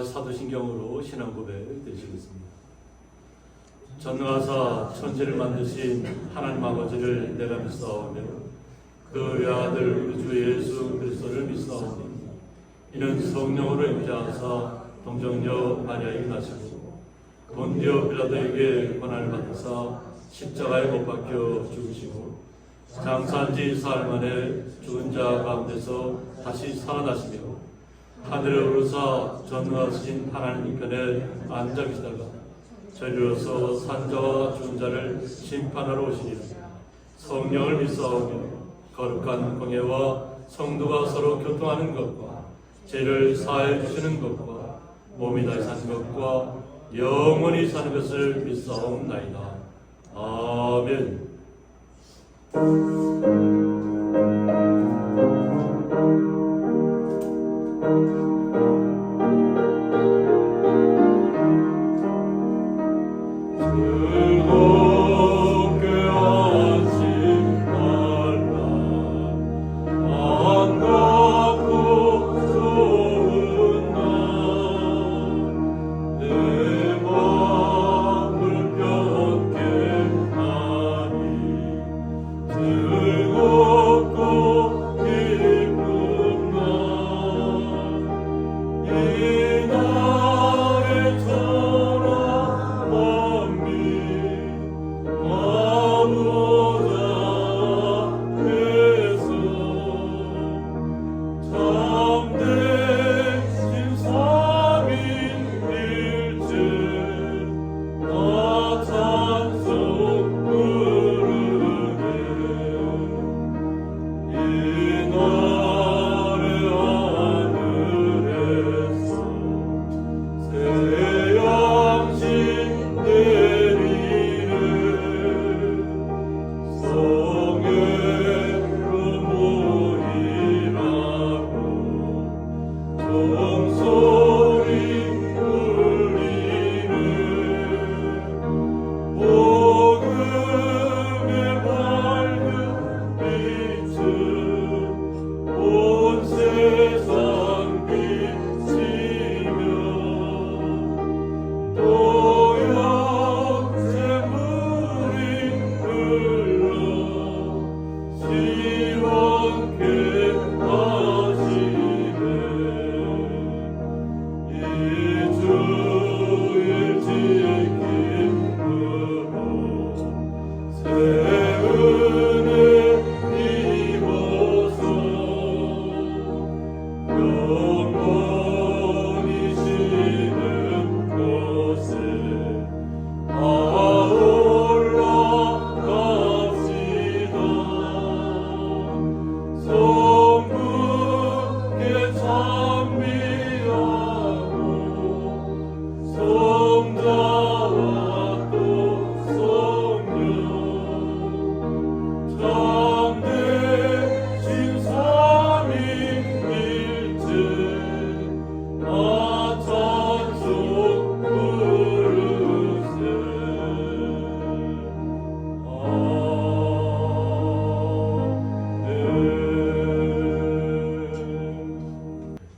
사도신경으로 신앙 고백 드리시겠습니다. 전능하사 천지를 만드신 하나님 아버지를 내가 믿사오며 그 외아들 우리 주 예수 그리스도를 믿사오니 이는 성령으로 임재하사 동정녀 마리아에게 나시고 본디오 빌라도에게 고난을 받으사 십자가에 못 박혀 죽으시고 장사한 지 사흘 만에 죽은 자 가운데서 다시 살아나시며 하늘에 오르사 전능하신 하나님 편에 앉아 계시다가 저리로서 산자와 죽은 자를 심판하러 오시리라. 성령을 믿사오며 거룩한 공예와 성도가 서로 교통하는 것과 죄를 사해 주시는 것과 몸이 다시 사는 것과 영원히 사는 것을 믿사옵나이다. 아멘.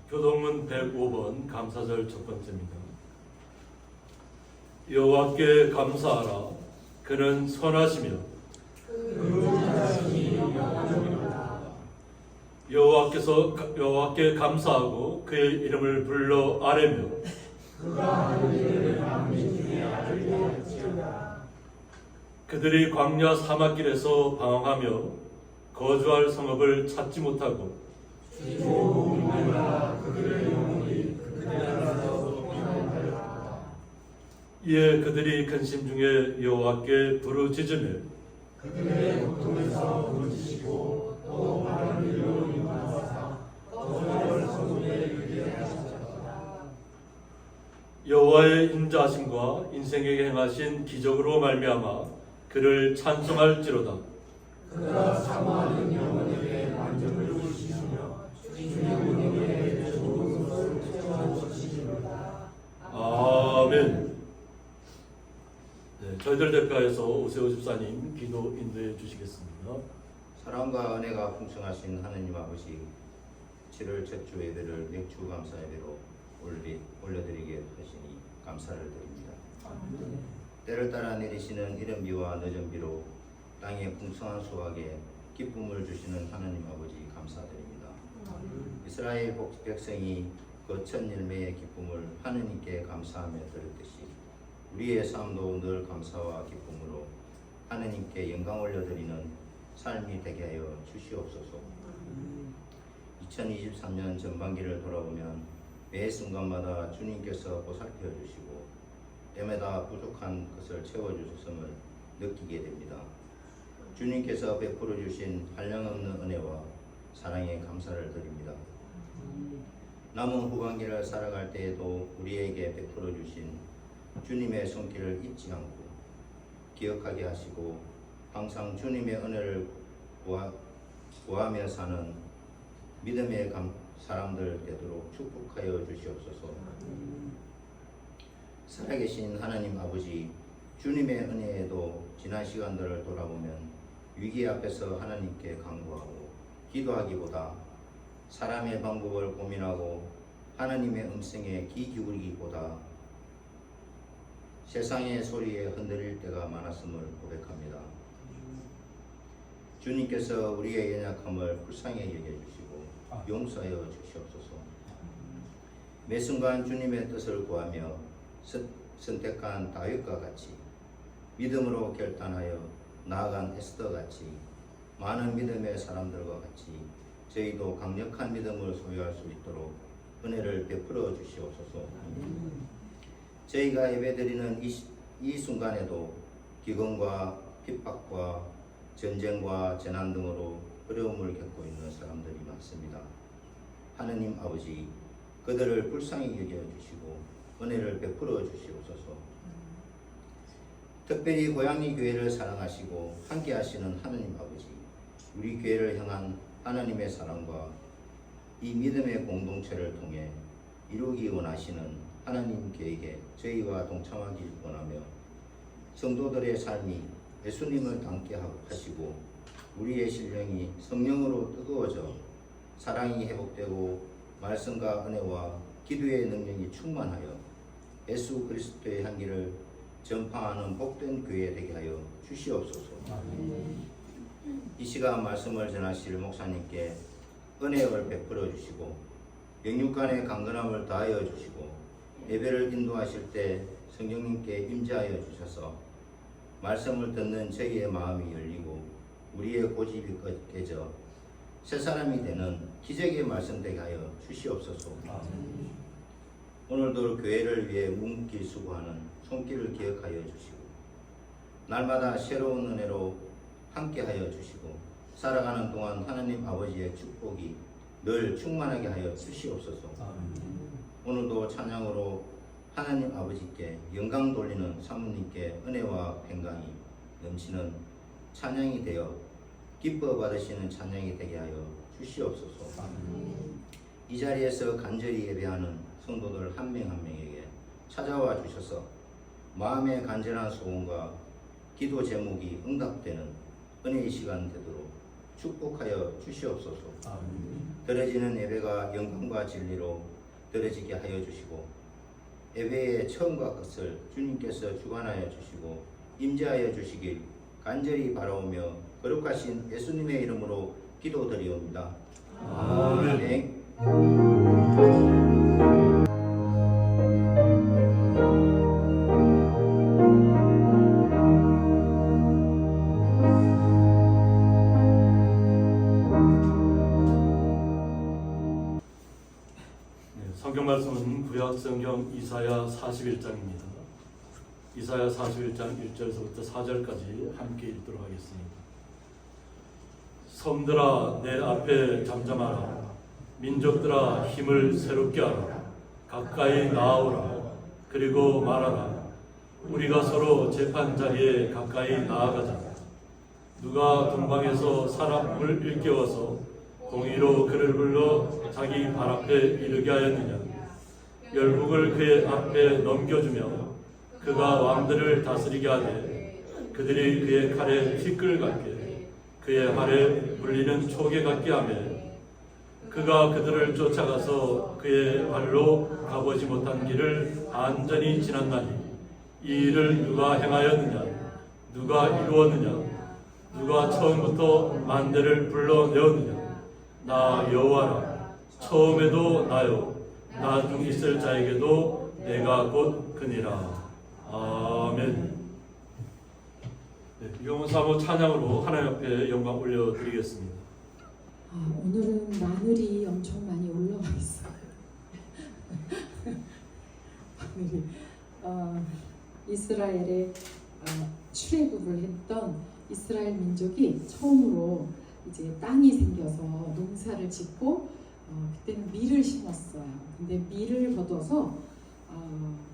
교동문 105번 감사절 첫 번째입니다. 여호와께 감사하라. 그는 선하시며 여호와께 감사하고 그의 이름을 불러 아뢰며 그들이 광야 사막길에서 방황하며 거주할 성읍을 찾지 못하고 이에 그들이 근심 중에 여호와께 부르짖으며 그들의 고통에서 부르짖으시고 또 많은 일로 인도하사 거주할 성읍에 이르게 하셨다. 여호와의 인자하심과 인생에게 행하신 기적으로 말미암아 그를 찬송할지로다. 그가 사모하는 영혼에게 만족을 주시며 주의 영혼에게 좋은 것을 채워주시리로다. 아멘. 네, 저희들 대표해서 오세호 집사님 기도 인도해 주시겠습니다. 사랑과 은혜가 풍성하신 하느님 아버지, 7월 첫 주 예배를 맥주 감사 예배로 올려드리게 하시니 감사를 드립니다. 때를 따라 내리시는 이른 비와 늦은 비로 땅의 풍성한 수확에 기쁨을 주시는 하나님 아버지 감사드립니다. 이스라엘 백성이 그 첫 열매의 기쁨을 하느님께 감사하며 드렸듯이 우리의 삶도 늘 감사와 기쁨으로 하느님께 영광 올려드리는 삶이 되게 하여 주시옵소서. 2023년 전반기를 돌아보면 매 순간마다 주님께서 보살펴 주시고 때마다 부족한 것을 채워주셨음을 느끼게 됩니다. 주님께서 베풀어 주신 한량없는 은혜와 사랑에 감사를 드립니다. 남은 후반기를 살아갈 때에도 우리에게 베풀어 주신 주님의 손길을 잊지 않고 기억하게 하시고 항상 주님의 은혜를 구하며 사는 믿음의 사람들 되도록 축복하여 주시옵소서. 살아계신 하나님 아버지, 주님의 은혜에도 지난 시간들을 돌아보면 위기 앞에서 하나님께 간구하고 기도하기보다 사람의 방법을 고민하고 하나님의 음성에 귀 기울이기보다 세상의 소리에 흔들릴 때가 많았음을 고백합니다. 주님께서 우리의 연약함을 불쌍히 여겨주시고 용서하여 주시옵소서. 매 순간 주님의 뜻을 구하며 선택한 다윗과 같이 믿음으로 결단하여 나아간 에스더같이 많은 믿음의 사람들과 같이 저희도 강력한 믿음을 소유할 수 있도록 은혜를 베풀어 주시옵소서. 저희가 예배드리는 이 순간에도 기근과 핍박과 전쟁과 재난 등으로 어려움을 겪고 있는 사람들이 많습니다. 하느님 아버지, 그들을 불쌍히 여겨주시고 은혜를 베풀어 주시옵소서. 특별히 고양이 교회를 사랑하시고 함께 하시는 하느님 아버지, 우리 교회를 향한 하나님의 사랑과 이 믿음의 공동체를 통해 이루기 원하시는 하나님 계획에 저희와 동참하길 원하며 성도들의 삶이 예수님을 닮게 하시고 우리의 신령이 성령으로 뜨거워져 사랑이 회복되고 말씀과 은혜와 기도의 능력이 충만하여 예수 그리스도의 향기를 전파하는 복된 교회 되게 하여 주시옵소서. 이 시간 말씀을 전하실 목사님께 은혜를 베풀어 주시고 영육간의 강건함을 다하여 주시고 예배를 인도하실 때 성령님께 임재하여 주셔서 말씀을 듣는 저희의 마음이 열리고 우리의 고집이 깨져 새 사람이 되는 기적의 말씀 되게 하여 주시옵소서. 오늘도 교회를 위해 묵묵히 수고하는 손길을 기억하여 주시고 날마다 새로운 은혜로 함께하여 주시고 살아가는 동안 하나님 아버지의 축복이 늘 충만하게 하여 주시옵소서. 오늘도 찬양으로 하나님 아버지께 영광 돌리는 사모님께 은혜와 평강이 넘치는 찬양이 되어 기뻐 받으시는 찬양이 되게 하여 주시옵소서. 이 자리에서 간절히 예배하는 성도들 한 명 한 명에게 찾아와 주셔서 마음의 간절한 소원과 기도 제목이 응답되는 은혜의 시간 되도록 축복하여 주시옵소서. 드려지는 예배가 영광과 진리로 드려지게 하여 주시고 예배의 처음과 끝을 주님께서 주관하여 주시고 임재하여 주시길 간절히 바라오며 거룩하신 예수님의 이름으로 기도드리옵니다. 아멘. 성경 말씀은 구약 성경 이사야 41장입니다. 이사야 41장 1절에서부터 4절까지 함께 읽도록 하겠습니다. 섬들아 내 앞에 잠잠하라. 민족들아 힘을 새롭게 하라. 가까이 나아오라. 그리고 말하라. 우리가 서로 재판자리에 가까이 나아가자. 누가 동방에서 사람을 일깨워서 공의로 그를 불러 자기 발 앞에 이르게 하였느냐. 열국을 그의 앞에 넘겨주며 그가 왕들을 다스리게 하되 그들이 그의 칼에 티끌 같게 그의 활에 불리는 촉에 같게 하며 그가 그들을 쫓아가서 그의 발로 가보지 못한 길을 안전히 지났나니 이 일을 누가 행하였느냐? 누가 이루었느냐? 누가 처음부터 만대를 불러내었느냐? 나 여호와라. 처음에도 나요. 나중 있을 자에게도 내가 곧 그니라. 아멘. 네, 이경훈 사모 찬양으로 하나님 앞에 영광 올려드리겠습니다. 오늘은 마늘이 엄청 많이 올라와 있어요. 마늘이 이스라엘에 출애굽을 했던 이스라엘 민족이 처음으로 이제 땅이 생겨서 농사를 짓고 그때는 밀을 심었어요. 근데 밀을 걷어서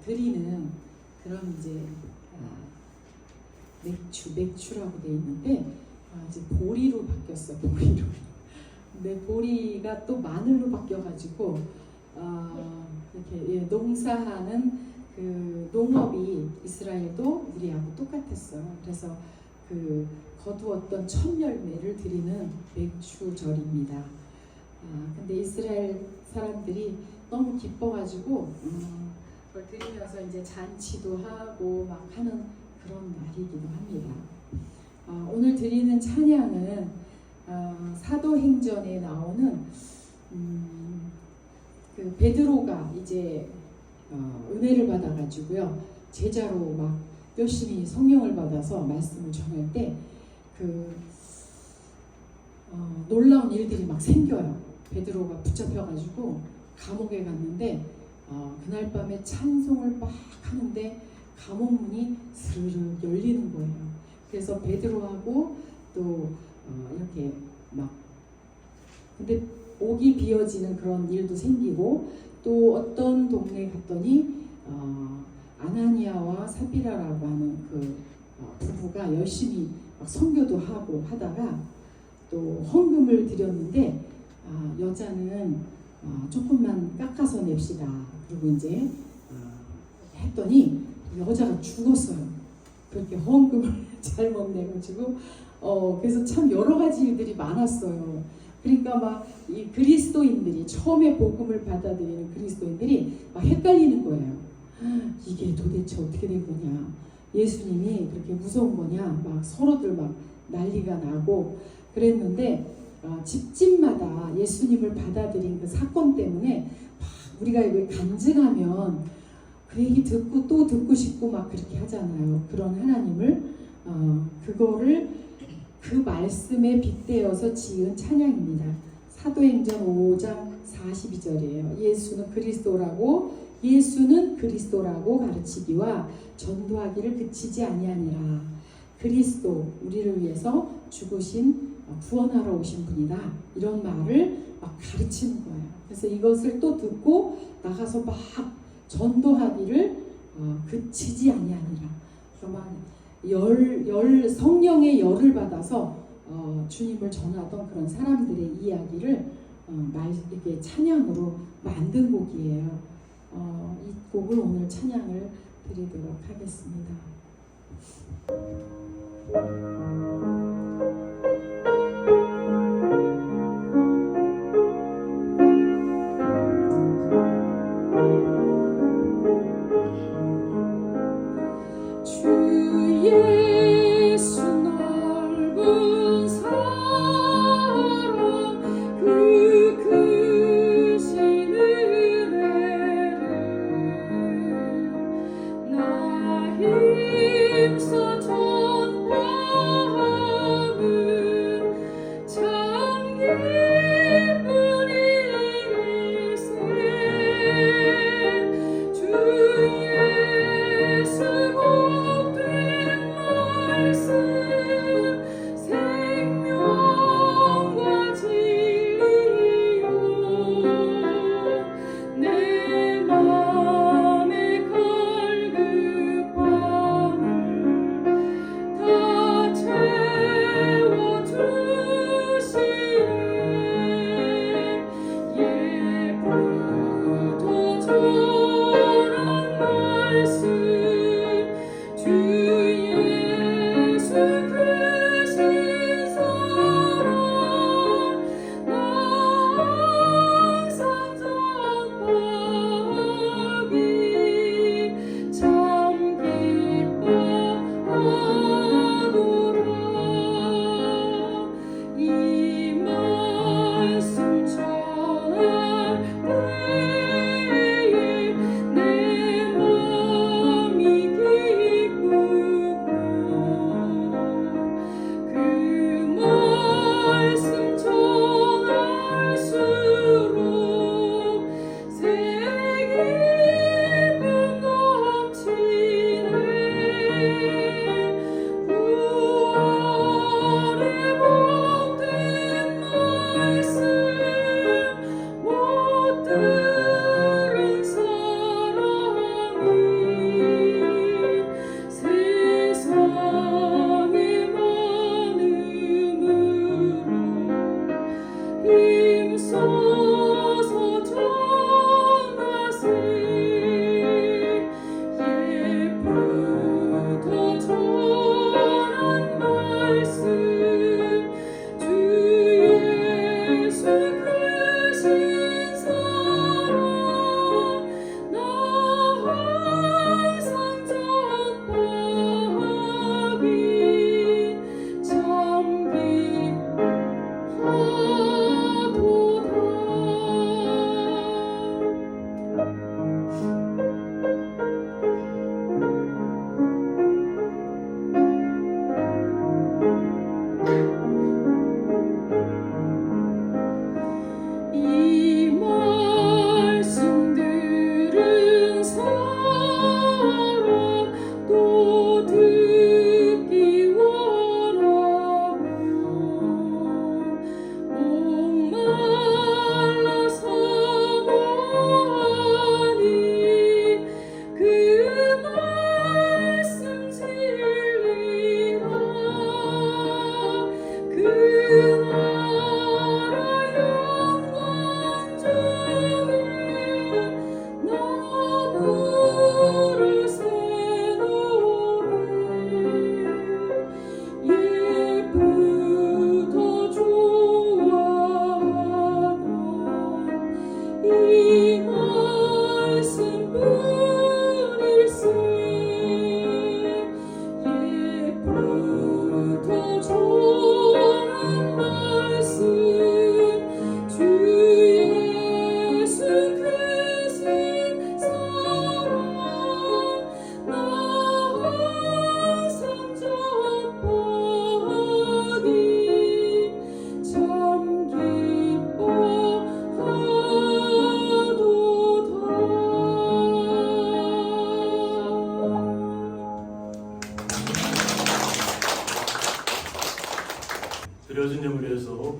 드리는 그런 이제 맥주라고 돼 있는데 이제 보리로 바뀌었어요. 보리로. 근데 보리가 또 마늘로 바뀌어가지고 이렇게 농사하는 그 농업이 이스라엘도 우리하고 똑같았어요. 그래서 그 거두었던 첫 열매를 드리는 맥주절입니다. 근데 이스라엘 사람들이 너무 기뻐가지고 그걸 드리면서 이제 잔치도 하고 막 하는 그런 날이기도 합니다. 오늘 드리는 찬양은 사도행전에 나오는 그 베드로가 이제 은혜를 받아가지고요 제자로 막 열심히 성령을 받아서 말씀을 전할 때 그 놀라운 일들이 막 생겨요. 베드로가 붙잡혀가지고 감옥에 갔는데 그날 밤에 찬송을 막 하는데 감옥 문이 스르르 열리는 거예요. 그래서 베드로하고 또 이렇게 막 근데 목이 비어지는 그런 일도 생기고 또 어떤 동네에 갔더니 아나니아와 사피라라고 하는 그 부부가 열심히 막 선교도 하고 하다가 또 헌금을 드렸는데 여자는 조금만 깎아서 냅시다. 그리고 이제 했더니 여자가 죽었어요. 그렇게 헌금을 잘못 내가지고 그래서 참 여러 가지 일들이 많았어요. 그러니까 막 이 그리스도인들이 처음에 복음을 받아들이는 그리스도인들이 막 헷갈리는 거예요. 이게 도대체 어떻게 된 거냐? 예수님이 그렇게 무서운 거냐? 막 서로들 막 난리가 나고 그랬는데 집집마다 예수님을 받아들인 그 사건 때문에 막 우리가 왜 간증하면 그 얘기 듣고 또 듣고 싶고 막 그렇게 하잖아요. 그런 하나님을 그거를 그 말씀에 빗대어서 지은 찬양입니다. 사도행전 5장 42절이에요. 예수는 그리스도라고 가르치기와 전도하기를 그치지 아니하니라. 그리스도 우리를 위해서 죽으신 구원하러 오신 분이다. 이런 말을 막 가르치는 거예요. 그래서 이것을 또 듣고 나가서 막 전도하기를 그치지 아니하니라. 그러면 성령의 열을 받아서 주님을 전하던 그런 사람들의 이야기를 이렇게 찬양으로 만든 곡이에요. 이 곡을 오늘 찬양을 드리도록 하겠습니다.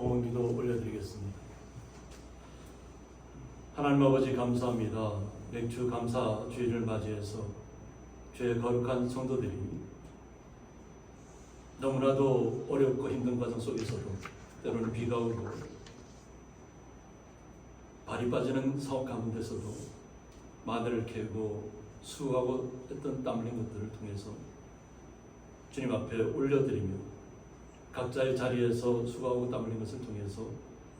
봉헌기도 올려드리겠습니다. 하나님 아버지 감사합니다. 맥주 감사 주일을 맞이해서 주의 거룩한 성도들이 너무나도 어렵고 힘든 과정 속에서도 때로는 비가 오고 발이 빠지는 사업 가운데서도 마늘을 캐고 수고하고 했던 땀 흘린 것들을 통해서 주님 앞에 올려드리며 각자의 자리에서 수고하고 땀 흘린 것을 통해서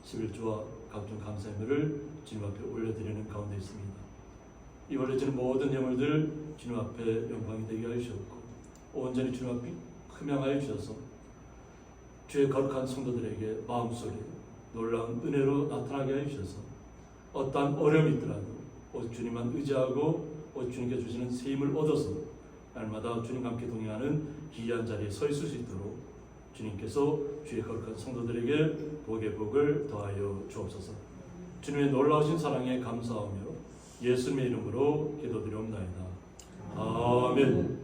11조와 각종 감사의물을 주님 앞에 올려드리는 가운데 있습니다. 이 올려지는 모든 예물들 주님 앞에 영광이 되게 하셨고 온전히 주님 앞에 흠양하여 주셔서 주의 거룩한 성도들에게 마음속에 놀라운 은혜로 나타나게 하여 주셔서 어떠한 어려움이 있더라도 오직 주님만 의지하고 오직 주님께 주시는 새 힘을 얻어서 날마다 주님과 함께 동행하는 기이한 자리에 서 있을 수 있도록 주님께서 주의 거룩한 성도들에게 복의 복을 더하여 주옵소서. 주님의 놀라우신 사랑에 감사하며 예수님의 이름으로 기도드리옵나이다. 아멘.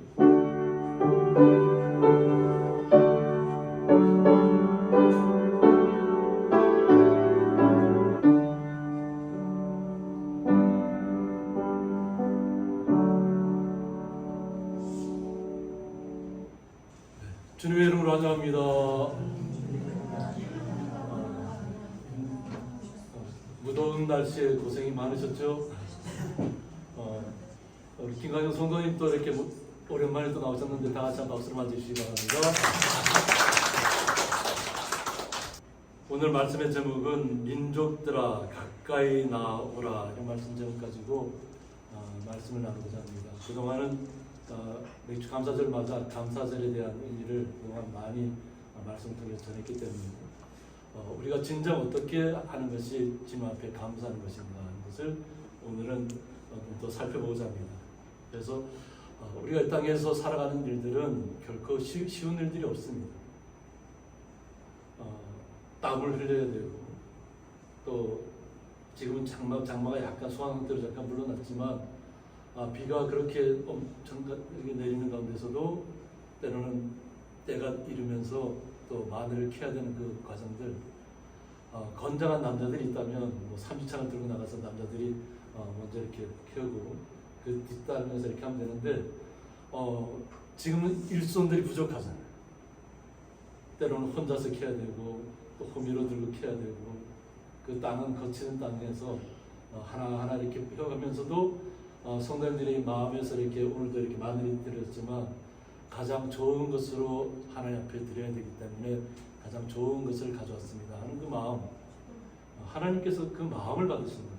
주님의 이름으로 환영합니다. 무더운 날씨에 고생이 많으셨죠? 우리 김강영 성도님 또 이렇게 오랜만에 또 나오셨는데 다 같이 한 박수를 맞으시기 바랍니다. 오늘 말씀의 제목은 민족들아 가까이 나오라 이런 말씀 제목 가지고 말씀을 나누고자 합니다. 그동안은 맥주 감사절 맞아 감사절에 대한 의미를 그동안 많이 말씀을 통해 전했기 때문에 우리가 진정 어떻게 하는 것이 주님 앞에 감사하는 것인가 하는 것을 오늘은 또 살펴보고자 합니다. 그래서 우리가 이 땅에서 살아가는 일들은 결코 쉬운 일들이 없습니다. 땀을 흘려야 되고 또 지금은 장마가 약간 소강 상태로 잠깐 물러났지만 비가 그렇게 엄청나게 내리는 가운데서도 때로는 때가 이르면서 또 마늘을 캐야 되는 그 과정들 건장한 남자들이 있다면 뭐 삼지창을 들고 나가서 남자들이 먼저 이렇게 캐고 그 뒤따르면서 이렇게 하면 되는데 지금은 일손들이 부족하잖아요. 때로는 혼자서 캐야 되고 또 호미로 들고 캐야 되고 그 땅은 거치는 땅에서 하나하나 이렇게 펴가면서도 성도님들이 마음에서 이렇게 오늘도 이렇게 마늘이 드렸지만 가장 좋은 것으로 하나님 앞에 드려야 되기 때문에 가장 좋은 것을 가져왔습니다 하는 그 마음, 하나님께서 그 마음을 받으신 거예요.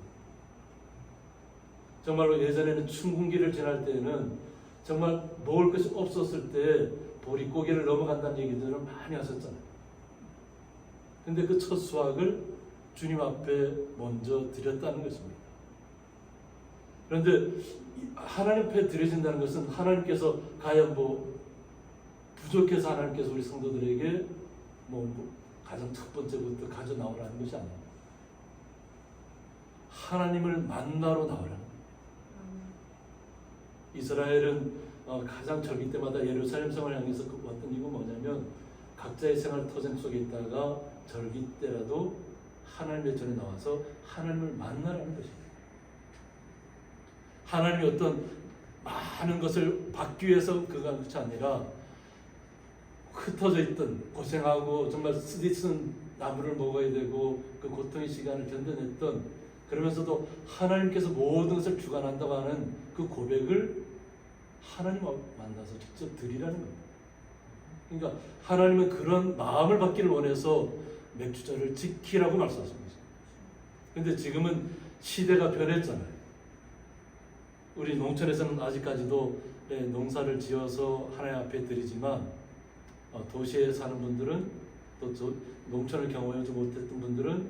정말로 예전에는 춘궁기를 지날 때에는 정말 먹을 것이 없었을 때 보릿고개를 넘어간다는 얘기들을 많이 하셨잖아요. 근데 그 첫 수확을 주님 앞에 먼저 드렸다는 것입니다. 그런데 하나님 앞에 드려진다는 것은 하나님께서 과연 부족해서 하나님께서 우리 성도들에게 가장 첫 번째부터 가져 나오라는 것이 아닙니다. 하나님을 만나러 나오라는 거예요. 이스라엘은 가장 절기 때마다 예루살렘 성을 향해서 왔던 이유가 뭐냐면 각자의 생활 터전 속에 있다가 절기 때라도 하나님의 전에 나와서 하나님을 만나라는 것입니다. 하나님이 어떤 많은 것을 받기 위해서 그가 그렇지 아니라 흩어져 있던 고생하고 정말 쓰디쓴 나무를 먹어야 되고 그 고통의 시간을 견뎌냈던 그러면서도 하나님께서 모든 것을 주관한다고 하는 그 고백을 하나님 만나서 직접 드리라는 겁니다. 그러니까 하나님은 그런 마음을 받기를 원해서 맥주절을 지키라고 말씀하신 거죠. 그런데 지금은 시대가 변했잖아요. 우리 농촌에서는 아직까지도 농사를 지어서 하나님 앞에 드리지만 도시에 사는 분들은 또 농촌을 경험하지 못했던 분들은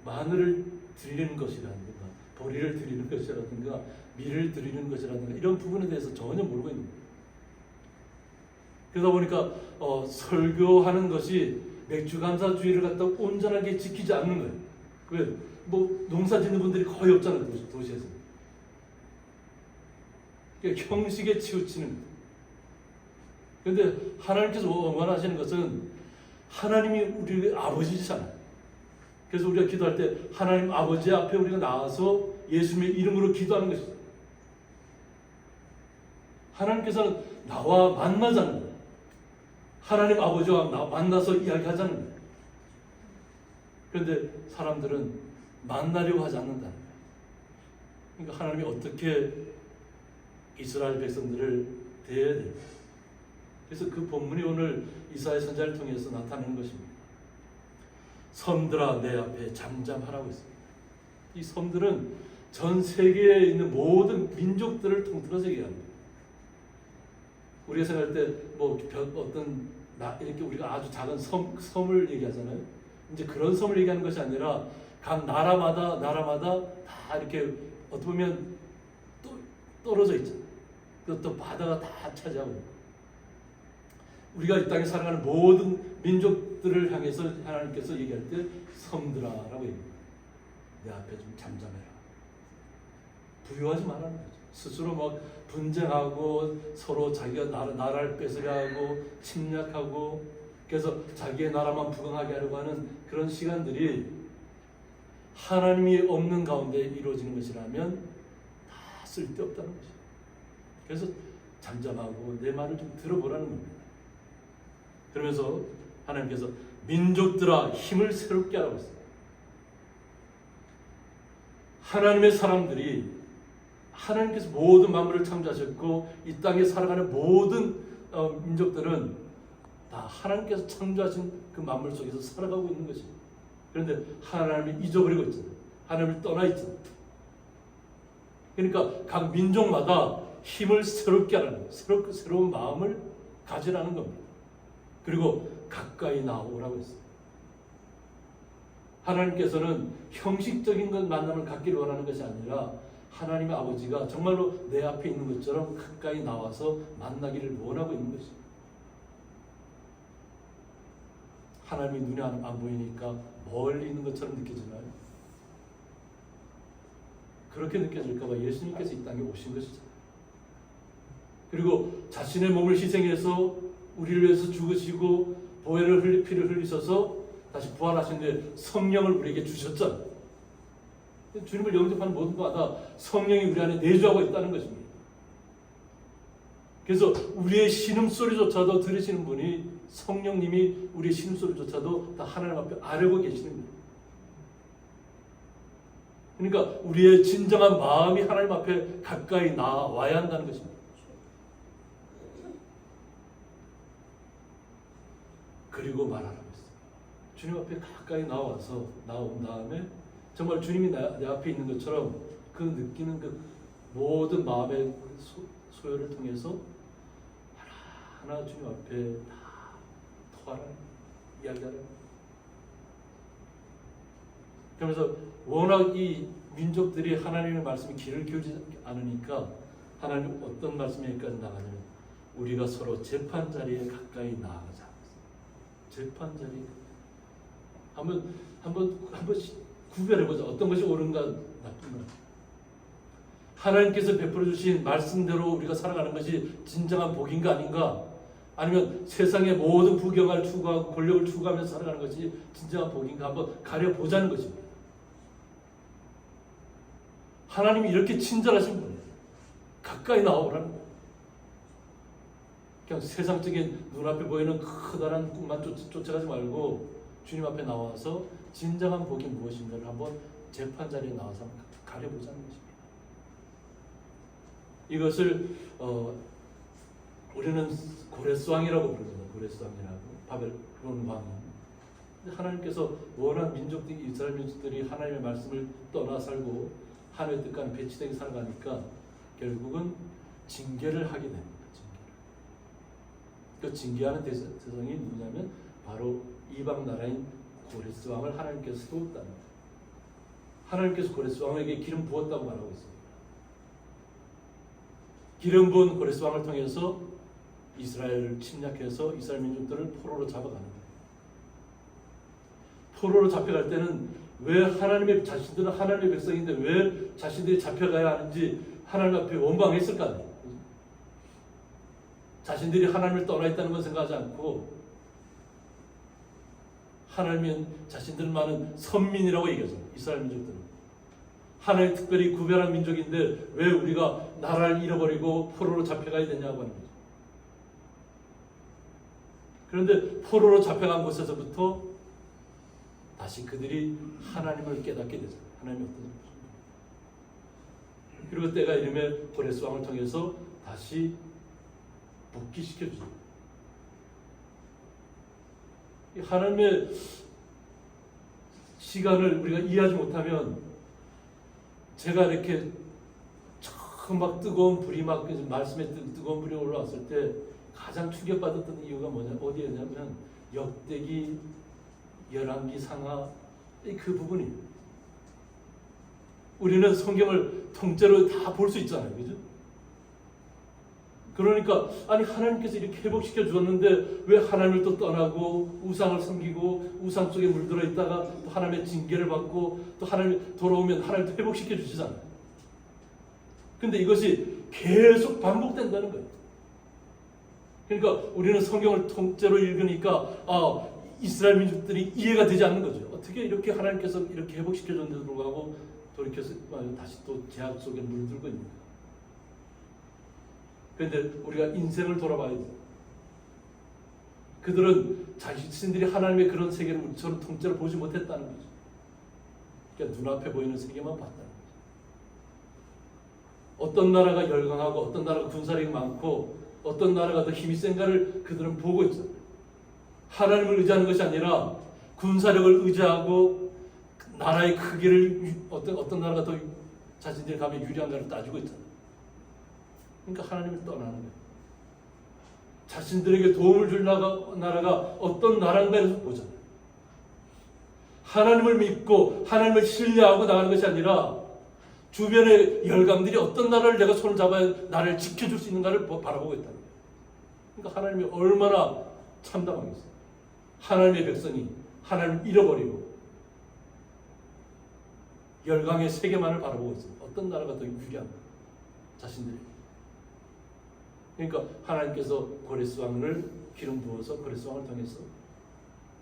마늘을 드리는 것이라든가 보리를 드리는 것이라든가 밀을 드리는 것이라든가 이런 부분에 대해서 전혀 모르고 있는 거예요. 그러다 보니까 설교하는 것이 맥주감사주의를 갖다 온전하게 지키지 않는 거예요. 왜? 농사 짓는 분들이 거의 없잖아요. 도시에서. 그러니까 형식에 치우치는 거예요. 그런데 하나님께서 원하시는 것은 하나님이 우리 아버지잖아요. 그래서 우리가 기도할 때 하나님 아버지 앞에 우리가 나와서 예수님의 이름으로 기도하는 것이죠. 하나님께서는 나와 만나자는 거예요. 하나님 아버지와 만나서 이야기하자는 거예요. 그런데 사람들은 만나려고 하지 않는다는 거예요. 그러니까 하나님이 어떻게 이스라엘 백성들을 대해야 돼요. 그래서 그 본문이 오늘 이사야 선지자를 통해서 나타나는 것입니다. 섬들아 내 앞에 잠잠하라고 했습니다. 이 섬들은 전 세계에 있는 모든 민족들을 통틀어서 얘기합니다. 우리가 생각할 때 뭐 어떤 이렇게 우리가 아주 작은 섬을 얘기하잖아요. 이제 그런 섬을 얘기하는 것이 아니라 각 나라마다 다 이렇게 어떻게 보면 떨어져 있잖아요. 그것도 바다가 다 차지하고 우리가 이 땅에 살아가는 모든 민족들을 향해서 하나님께서 얘기할 때 섬들아라고 얘기합니다. 내 앞에 좀 잠잠해라. 부유하지 말라는 거죠. 스스로 막 분쟁하고 서로 자기가 나라를 뺏으려고 침략하고 그래서 자기의 나라만 부강하게 하려고 하는 그런 시간들이 하나님이 없는 가운데 이루어지는 것이라면 다 쓸데없다는 것이죠. 그래서 잠잠하고 내 말을 좀 들어보라는 겁니다. 그러면서 하나님께서 민족들아 힘을 새롭게 하라고 했어요. 하나님의 사람들이 하나님께서 모든 만물을 창조하셨고 이 땅에 살아가는 모든 민족들은 다 하나님께서 창조하신 그 만물 속에서 살아가고 있는 것입니다. 그런데 하나님을 잊어버리고 있잖아요. 하나님을 떠나 있잖아요. 그러니까 각 민족마다 힘을 새롭게 하라는 거예요. 새로운 마음을 가지라는 겁니다. 그리고 가까이 나오라고 했어요. 하나님께서는 형식적인 것 만남을 갖기를 원하는 것이 아니라 하나님의 아버지가 정말로 내 앞에 있는 것처럼 가까이 나와서 만나기를 원하고 있는 것입니다. 하나님이 눈에 안 보이니까 멀리 있는 것처럼 느껴지나요? 그렇게 느껴질까 봐 예수님께서 이 땅에 오신 것이잖아요. 그리고 자신의 몸을 희생해서 우리를 위해서 죽으시고 피를 흘리셔서 다시 부활하신 뒤에 성령을 우리에게 주셨잖아요. 주님을 영접하는 모든 것마다 성령이 우리 안에 내주하고 있다는 것입니다. 그래서 우리의 신음소리조차도 들으시는 분이 성령님이 우리의 신음소리조차도 다 하나님 앞에 알고 계시는 거예요. 그러니까 우리의 진정한 마음이 하나님 앞에 가까이 나와야 한다는 것입니다. 그리고 말하라고 했어요. 주님 앞에 가까이 나온 다음에 정말 주님이 내 앞에 있는 것처럼 그 느끼는 그 모든 마음의 소요를 통해서 하나하나 주님 앞에 다 토하라, 이야기하라. 그러면서 워낙 이 민족들이 하나님의 말씀에 귀를 기울이지 않으니까 하나님 어떤 말씀이 여기까지 나가냐면 우리가 서로 재판 자리에 가까이 나아가자. 재판 자리 한번 구별해보자. 어떤 것이 옳은가 나쁜가. 하나님께서 베풀어 주신 말씀대로 우리가 살아가는 것이 진정한 복인가 아닌가? 아니면 세상의 모든 부경을 추구하고 권력을 추구하면서 살아가는 것이 진정한 복인가 한번 가려보자는 것입니다. 하나님이 이렇게 친절하신 분이에요. 가까이 나오라는 거예요. 그냥 세상적인 눈앞에 보이는 커다란 꿈만 쫓아가지 말고 주님 앞에 나와서 진정한 복이 무엇인가를 한번 재판 자리에 나와서 가려보자는 것입니다. 이것을 우리는 고레스왕이라고 부르잖아요. 고레스왕이라고 바벨론 왕. 하나님께서 워낙 민족들이 이스라엘 민족들이 하나님의 말씀을 떠나 살고 하나님의 뜻과는 배치되게 살아가니까 결국은 징계를 하게 됩니다. 그 징계하는 대상이 누구냐면 바로 이방 나라인 고레스 왕을 하나님께서 세웠다는 거예요. 하나님께서 고레스 왕에게 기름 부었다고 말하고 있습니다. 기름 부은 고레스 왕을 통해서 이스라엘을 침략해서 이스라엘 민족들을 포로로 잡아가는 거예요. 포로로 잡혀갈 때는 왜 자신들은 하나님의 백성인데 왜 자신들이 잡혀가야 하는지 하나님 앞에 원망했을까? 자신들이 하나님을 떠나 있다는 건 생각하지 않고 하나님은 자신들만은 선민이라고 얘기하잖아요. 이스라엘 민족들은 하나님 특별히 구별한 민족인데 왜 우리가 나라를 잃어버리고 포로로 잡혀가야 되냐고 하는 거죠. 그런데 포로로 잡혀간 곳에서부터 다시 그들이 하나님을 깨닫게 되죠. 하나님이 어떤 분이신가. 그리고 때가 이르면 고레스 왕을 통해서 다시 복귀시켜주죠. 하나님의 시간을 우리가 이해하지 못하면 제가 이렇게 처음 막 뜨거운 불이 막 말씀에 뜨거운 불이 올라왔을 때 가장 충격받았던 이유가 어디였냐면 역대기, 열왕기, 상하 그 부분이 우리는 성경을 통째로 다 볼 수 있잖아요, 그죠? 그러니까 아니 하나님께서 이렇게 회복시켜 주었는데 왜 하나님을 또 떠나고 우상을 섬기고 우상 속에 물들어 있다가 또 하나님의 징계를 받고 또 하나님 돌아오면 하나님도 회복시켜 주시잖아요. 근데 이것이 계속 반복된다는 거예요. 그러니까 우리는 성경을 통째로 읽으니까 이스라엘 민족들이 이해가 되지 않는 거죠. 어떻게 이렇게 하나님께서 이렇게 회복시켜 줬는데도 불구하고 돌이켜서 다시 또 죄악 속에 물들고 있는가. 그런데 우리가 인생을 돌아봐야 돼요. 그들은 자신들이 하나님의 그런 세계를 우리처럼 통째로 보지 못했다는 거죠. 그러니까 눈앞에 보이는 세계만 봤다는 거죠. 어떤 나라가 열강하고 어떤 나라가 군사력이 많고 어떤 나라가 더 힘이 센가를 그들은 보고 있잖아요. 하나님을 의지하는 것이 아니라 군사력을 의지하고 나라의 크기를 어떤 나라가 더 자신들이 가면 유리한가를 따지고 있잖아요. 그러니까 하나님을 떠나는 거예요. 자신들에게 도움을 줄 나라가 어떤 나라인가를 보잖아요. 하나님을 믿고 하나님을 신뢰하고 나가는 것이 아니라 주변의 열강들이 어떤 나라를 내가 손을 잡아야 나를 지켜줄 수 있는가를 바라보고 있다는 거예요. 그러니까 하나님이 얼마나 참담하겠어요. 하나님의 백성이 하나님을 잃어버리고 열강의 세계만을 바라보고 있어요. 어떤 나라가 더 유리한가 자신들이. 그러니까 하나님께서 고레스 왕을 기름 부어서 고레스 왕을 통해서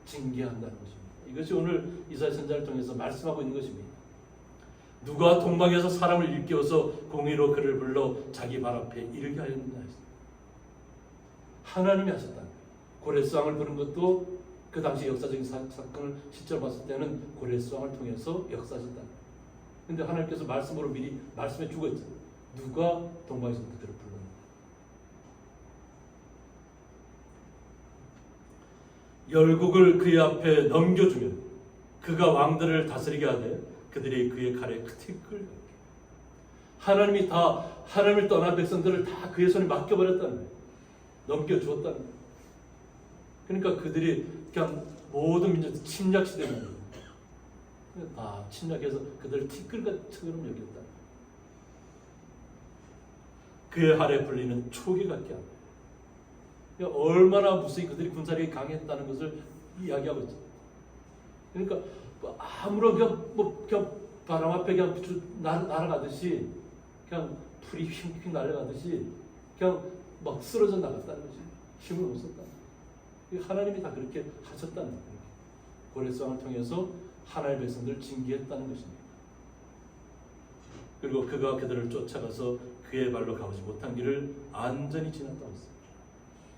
징계한다는 것입니다. 이것이 오늘 이사야 선지자를 통해서 말씀하고 있는 것입니다. 누가 동방에서 사람을 일깨워서 공의로 그를 불러 자기 발 앞에 이르게 하였느냐 했습니다. 하나님이 하셨다. 고레스 왕을 부른 것도 그 당시 역사적인 사건을 실제로 봤을 때는 고레스 왕을 통해서 역사하셨다. 그런데 하나님께서 말씀으로 미리 말씀해 주고 있잖아요. 누가 동방에서부터 그를 불렀는가. 열국을 그의 앞에 넘겨주면 그가 왕들을 다스리게 하되 그들이 그의 칼에 끝을 끌게. 하나님이 다 하나님을 떠난 백성들을 다 그의 손에 맡겨버렸다는 거예요. 넘겨주었다는 거예요. 그러니까 그들이 그냥 모든 민족들 침략시대는 거예요. 다 침략해서 그들을 티끌처럼 여겼다. 그의 아래 불리는 초기 같게 합니다. 얼마나 무수히 그들이 군사력이 강했다는 것을 이야기하고 있죠. 그러니까 아무런 그냥 바람 앞에 그냥 날아가듯이 그냥 풀이 휙휙 날아가듯이 그냥 막 쓰러져 나갔다는 거지. 힘을 못 썼다. 하나님이 다 그렇게 하셨다는 거예요. 고레스 왕을 통해서 하나님의 백성들을 징계했다는 것입니다. 그리고 그가 그들을 쫓아가서 그의 발로 가보지 못한 길을 안전히 지났다고 했습니다.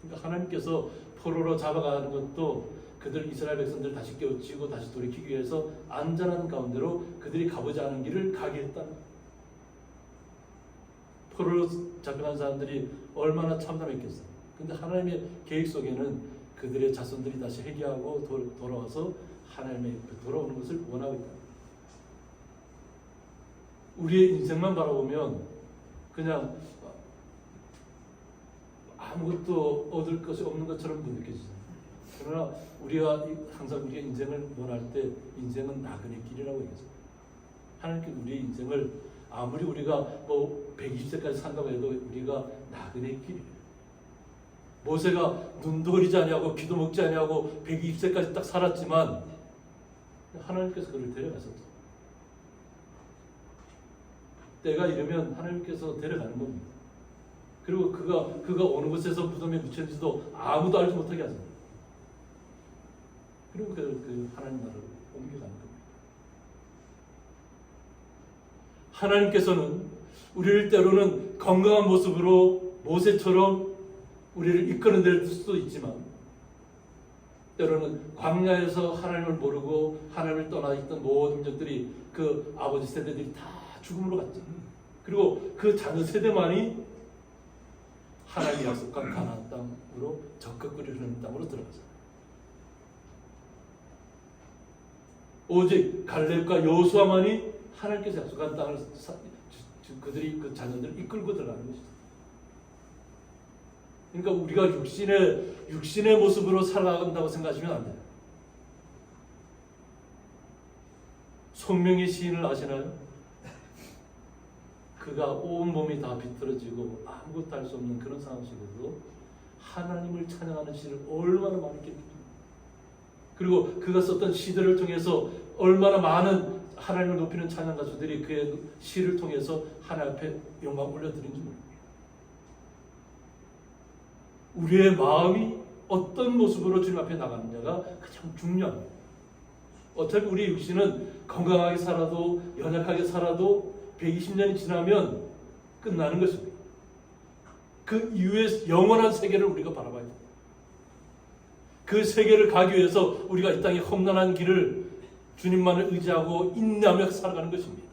그러니까 하나님께서 포로로 잡아가는 것도 그들 이스라엘 백성들 다시 깨우치고 다시 돌이키기 위해서 안전한 가운데로 그들이 가보지 않은 길을 가게 했다는 거예요. 포로로 잡혀간 사람들이 얼마나 참담했겠어요. 근데 하나님의 계획 속에는 그들의 자손들이 다시 회개하고 돌아와서 하나님의 돌아오는 것을 원하고 있다. 우리의 인생만 바라보면 그냥 아무것도 얻을 것이 없는 것처럼 느껴지잖아요. 그러나 우리가 항상 우리의 인생을 원할 때 인생은 나그네 길이라고 얘기하죠. 하나님께 우리의 인생을 아무리 우리가 120세까지 산다고 해도 우리가 나그네 길이에요. 모세가 눈도 흐리지 아니하고 귀도 먹지 아니하고 120세까지 딱 살았지만 하나님께서 그를 데려가셨죠. 때가 이르면 하나님께서 데려가는 겁니다. 그리고 그가 어느 곳에서 무덤에 묻혔는지도 아무도 알지 못하게 하잖아요. 그리고 그 하나님 나라로 옮겨가는 겁니다. 하나님께서는 우리를 때로는 건강한 모습으로 모세처럼 우리를 이끌어낼 수도 있지만 때로는 광야에서 하나님을 모르고 하나님을 떠나 있던 모든 민족들이 그 아버지 세대들이 다 죽음으로 갔죠. 그리고 그 자녀 세대만이 하나님이 약속한 가나안 땅으로 적극 끓이는 땅으로 들어가잖아요. 오직 갈렙과 여호수아만이 하나님께서 약속한 땅을 그들이 그 자녀들을 이끌고 들어가는 것이죠. 그러니까 우리가 육신의 모습으로 살아간다고 생각하시면 안 돼요. 송명의 시인을 아시나요? 그가 온 몸이 다 비틀어지고 아무것도 할 수 없는 그런 상황 속에서도 하나님을 찬양하는 시를 얼마나 많이 깁니다. 그리고 그가 썼던 시들을 통해서 얼마나 많은 하나님을 높이는 찬양 가수들이 그의 시를 통해서 하나님 앞에 영광 올려드린지 모릅니다. 우리의 마음이 어떤 모습으로 주님 앞에 나가느냐가 가장 중요합니다. 어차피 우리 육신은 건강하게 살아도 연약하게 살아도 120년이 지나면 끝나는 것입니다. 그 이후에 영원한 세계를 우리가 바라봐야 됩니다. 그 세계를 가기 위해서 우리가 이 땅의 험난한 길을 주님만을 의지하고 인내하며 살아가는 것입니다.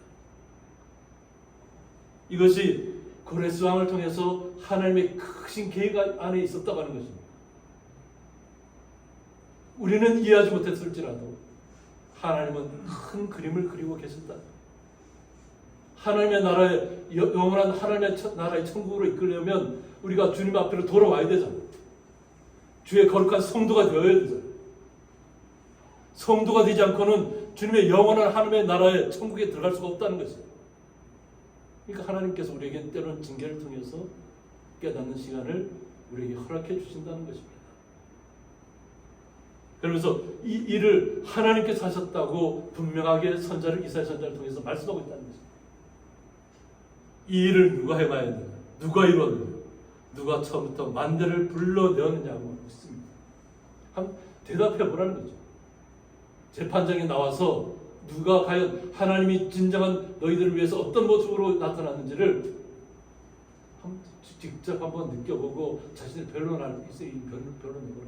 이것이 고레스 왕을 통해서 하나님의 크신 계획 안에 있었다고 하는 것입니다. 우리는 이해하지 못했을지라도 하나님은 큰 그림을 그리고 계셨다. 하나님의 나라에 영원한 하나님의 나라의 천국으로 이끌려면 우리가 주님 앞으로 돌아와야 되잖아요. 주의 거룩한 성도가 되어야 되잖아요. 성도가 되지 않고는 주님의 영원한 하나님의 나라의 천국에 들어갈 수가 없다는 것이에요. 그러니까 하나님께서 우리에게 때로는 징계를 통해서 깨닫는 시간을 우리에게 허락해 주신다는 것입니다. 그러면서 이 일을 하나님께서 하셨다고 분명하게 이사야 선자를 통해서 말씀하고 있다는 것입니다. 이 일을 누가 해봐야 되나? 누가 이루었느냐? 누가 처음부터 만대를 불러내었느냐고 묻습니다. 한번 대답해 보라는 거죠. 재판장에 나와서 누가 과연 하나님이 진정한 너희들을 위해서 어떤 모습으로 나타났는지를 직접 한번 느껴보고 자신의 변론을 변론해보라.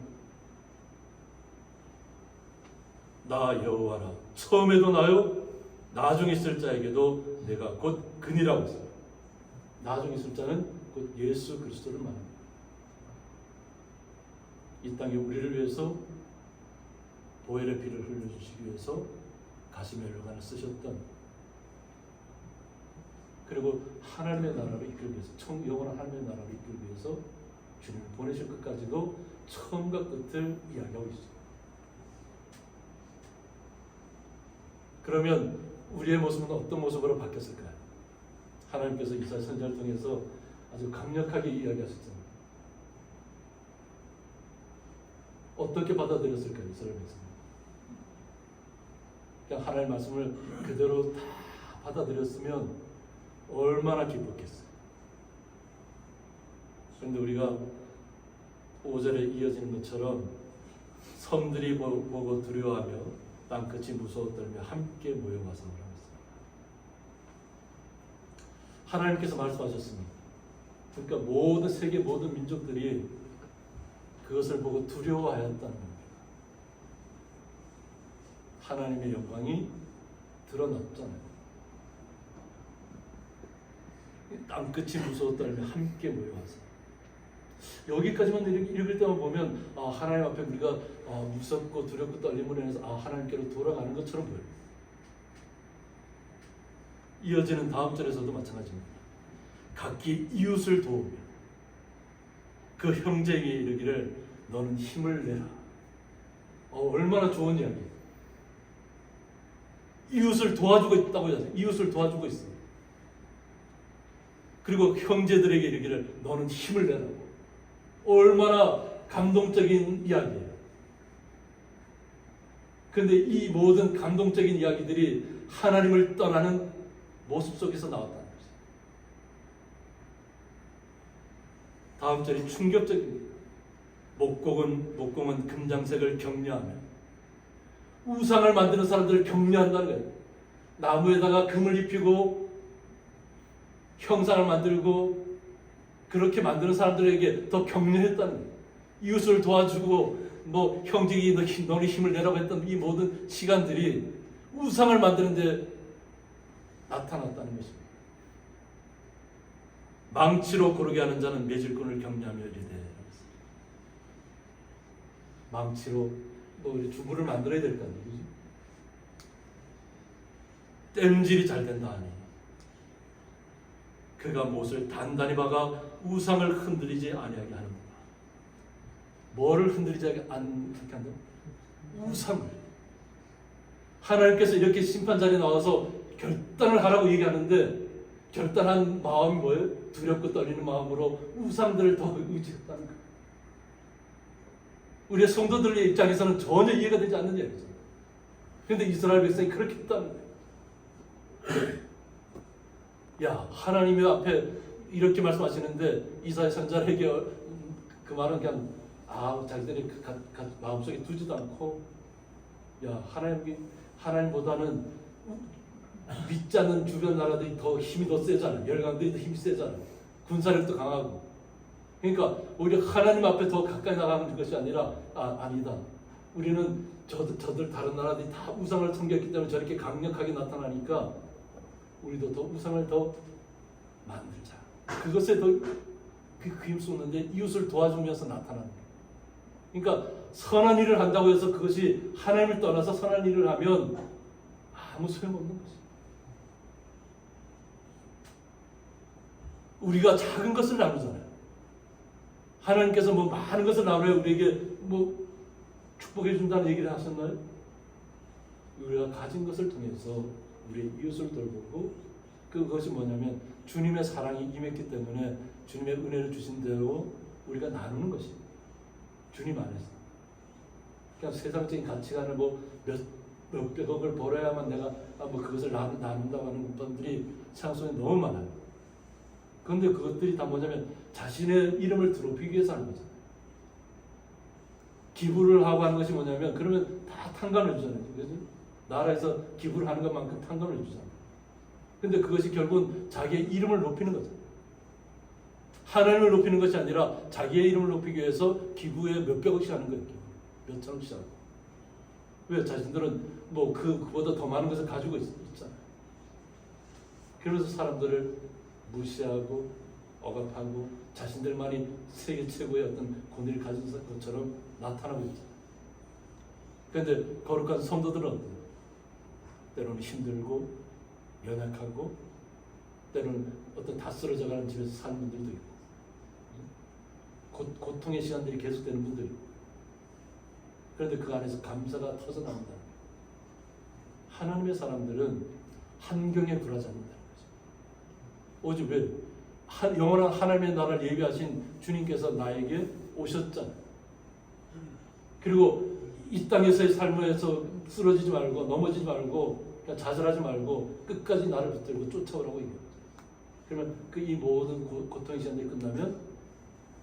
나 여호와라 처음에도 나요 나중에 있을 자에게도 내가 곧 그니라고 했어요. 나중에 있을 자는 곧 예수 그리스도를 말합니다. 이 땅에 우리를 위해서 보혈의 피를 흘려주시기 위해서 가시멜 혈관을 쓰셨던, 그리고 하나님의 나라를 이끌기 위해서 영원한 하나님의 나라를 이끌기 위해서 주님을 보내실 것까지도 처음과 끝을 이야기하고 있어요. 그러면 우리의 모습은 어떤 모습으로 바뀌었을까요? 하나님께서 이사야 선지자를 통해서 아주 강력하게 이야기하셨잖아요. 어떻게 받아들였을까요? 이스라엘 백성. 그냥 하나님의 말씀을 그대로 다 받아들였으면 얼마나 기뻤겠어요. 그런데 우리가 5절에 이어지는 것처럼 섬들이 보고 두려워하며 땅끝이 무서워 떨며 함께 모여와서 그러고 있습니다. 하나님께서 말씀하셨습니다. 그러니까 모든 세계 모든 민족들이 그것을 보고 두려워하였다는 겁니다. 하나님의 영광이 드러났잖아요. 땅끝이 무서워 떨며 함께 모여와서. 여기까지만 읽을 때만 보면 하나님 앞에 우리가 무섭고 두렵고 떨림으로 인해서 하나님께로 돌아가는 것처럼 보여요. 이어지는 다음 절에서도 마찬가지입니다. 각기 이웃을 도우며 그 형제에게 이르기를 너는 힘을 내라. 얼마나 좋은 이야기예요. 이웃을 도와주고 있다고 하잖아요. 이웃을 도와주고 있어요. 그리고 형제들에게 이르기를 너는 힘을 내라고. 얼마나 감동적인 이야기예요. 그런데 이 모든 감동적인 이야기들이 하나님을 떠나는 모습 속에서 나왔다는 거죠. 다음 절이 충격적입니다. 목공은 금장색을 격려하며 우상을 만드는 사람들을 격려한다는 거예요. 나무에다가 금을 입히고 형상을 만들고 그렇게 만드는 사람들에게 더 격려했다는 거예요. 이웃을 도와주고 뭐 형제기 너희 힘을 내라고 했던 이 모든 시간들이 우상을 만드는데 나타났다는 것입니다. 망치로 고르게 하는 자는 매질꾼을 격려하며 이르되, 망치로 뭐 우리 주부를 만들어야 될 거 아니에요, 그지? 땜질이 잘 된다 하니 그가 못을 단단히 박아 우상을 흔들리지 아니하게 하는구나. 뭐를 흔들리지 않게 한다? 우상을. 하나님께서 이렇게 심판 자리에 나와서 결단을 하라고 얘기하는데 결단한 마음이 뭐예요? 두렵고 떨리는 마음으로 우상들을 더 의지했다는 거예요. 우리의 성도들의 입장에서는 전혀 이해가 되지 않는 얘기죠. 그런데 이스라엘 백성이 그렇게 했다는 거예요. 야, 하나님의 앞에 이렇게 말씀하시는데 이사야 선지자에게 그 말은 그냥 자기들이 마음속에 두지도 않고, 야, 하나님보다는 믿지 않는 주변 나라들이 더 힘이 더 세잖아요. 열강들이 더 힘이 세잖아요. 군사력도 강하고. 그러니까 오히려 하나님 앞에 더 가까이 나가는 것이 아니라 아니다. 우리는 저들 다른 나라들이 다 우상을 섬겼기 때문에 저렇게 강력하게 나타나니까 우리도 더 우상을 더 만들자. 그것에 더 힘 쏟는데 이웃을 도와주면서 나타나는 거예요. 그러니까 선한 일을 한다고 해서 그것이 하나님을 떠나서 선한 일을 하면 아무 소용없는 것이에요. 우리가 작은 것을 나누잖아요. 하나님께서 뭐 많은 것을 나누려 우리에게 뭐 축복해 준다는 얘기를 하셨나요? 우리가 가진 것을 통해서 우리의 이웃을 돌보고, 그것이 뭐냐면 주님의 사랑이 임했기 때문에 주님의 은혜를 주신 대로 우리가 나누는 것입니다. 주님 안에서. 그냥 세상적인 가치관을 뭐 몇백억을 벌어야만 내가 뭐 그것을 나눈다고 하는 분들이 세상 속에 너무 많아요. 그런데 그것들이 다 뭐냐면 자신의 이름을 드높이기 위해서 하는 거잖아요. 기부를 하고 하는 것이 뭐냐면 그러면 다 탕감을 주잖아요. 그죠? 나라에서 기부를 하는 것만큼 탕감을 주잖아요. 근데 그것이 결국은 자기의 이름을 높이는 거죠. 하나님을 높이는 것이 아니라 자기의 이름을 높이기 위해서 기부에 몇백억씩 하는 거예요. 몇천억씩 하고. 왜? 자신들은 뭐 그보다 더 많은 것을 가지고 있잖아요. 그러면서 사람들을 무시하고 억압하고 자신들만이 세계 최고의 어떤 권위를 가진 것처럼 나타나고 있잖아요. 그런데 거룩한 성도들은 어때요? 때로는 힘들고 연약하고 때로는 어떤 다 쓰러져가는 집에서 사는 분들도 있고 고통의 시간들이 계속되는 분들이 있고, 그런데 그 안에서 감사가 터져나온다는 거예요. 하나님의 사람들은 한경에 불하지 않는다는 거죠. 오직 왜? 영원한 하나님의 나라를 예비하신 주님께서 나에게 오셨잖아요. 그리고 이 땅에서의 삶에서 쓰러지지 말고 넘어지지 말고 그냥 좌절하지 말고 끝까지 나를 붙들고 쫓아오라고 얘기합니다. 그러면 이 모든 고통의 시간들이 끝나면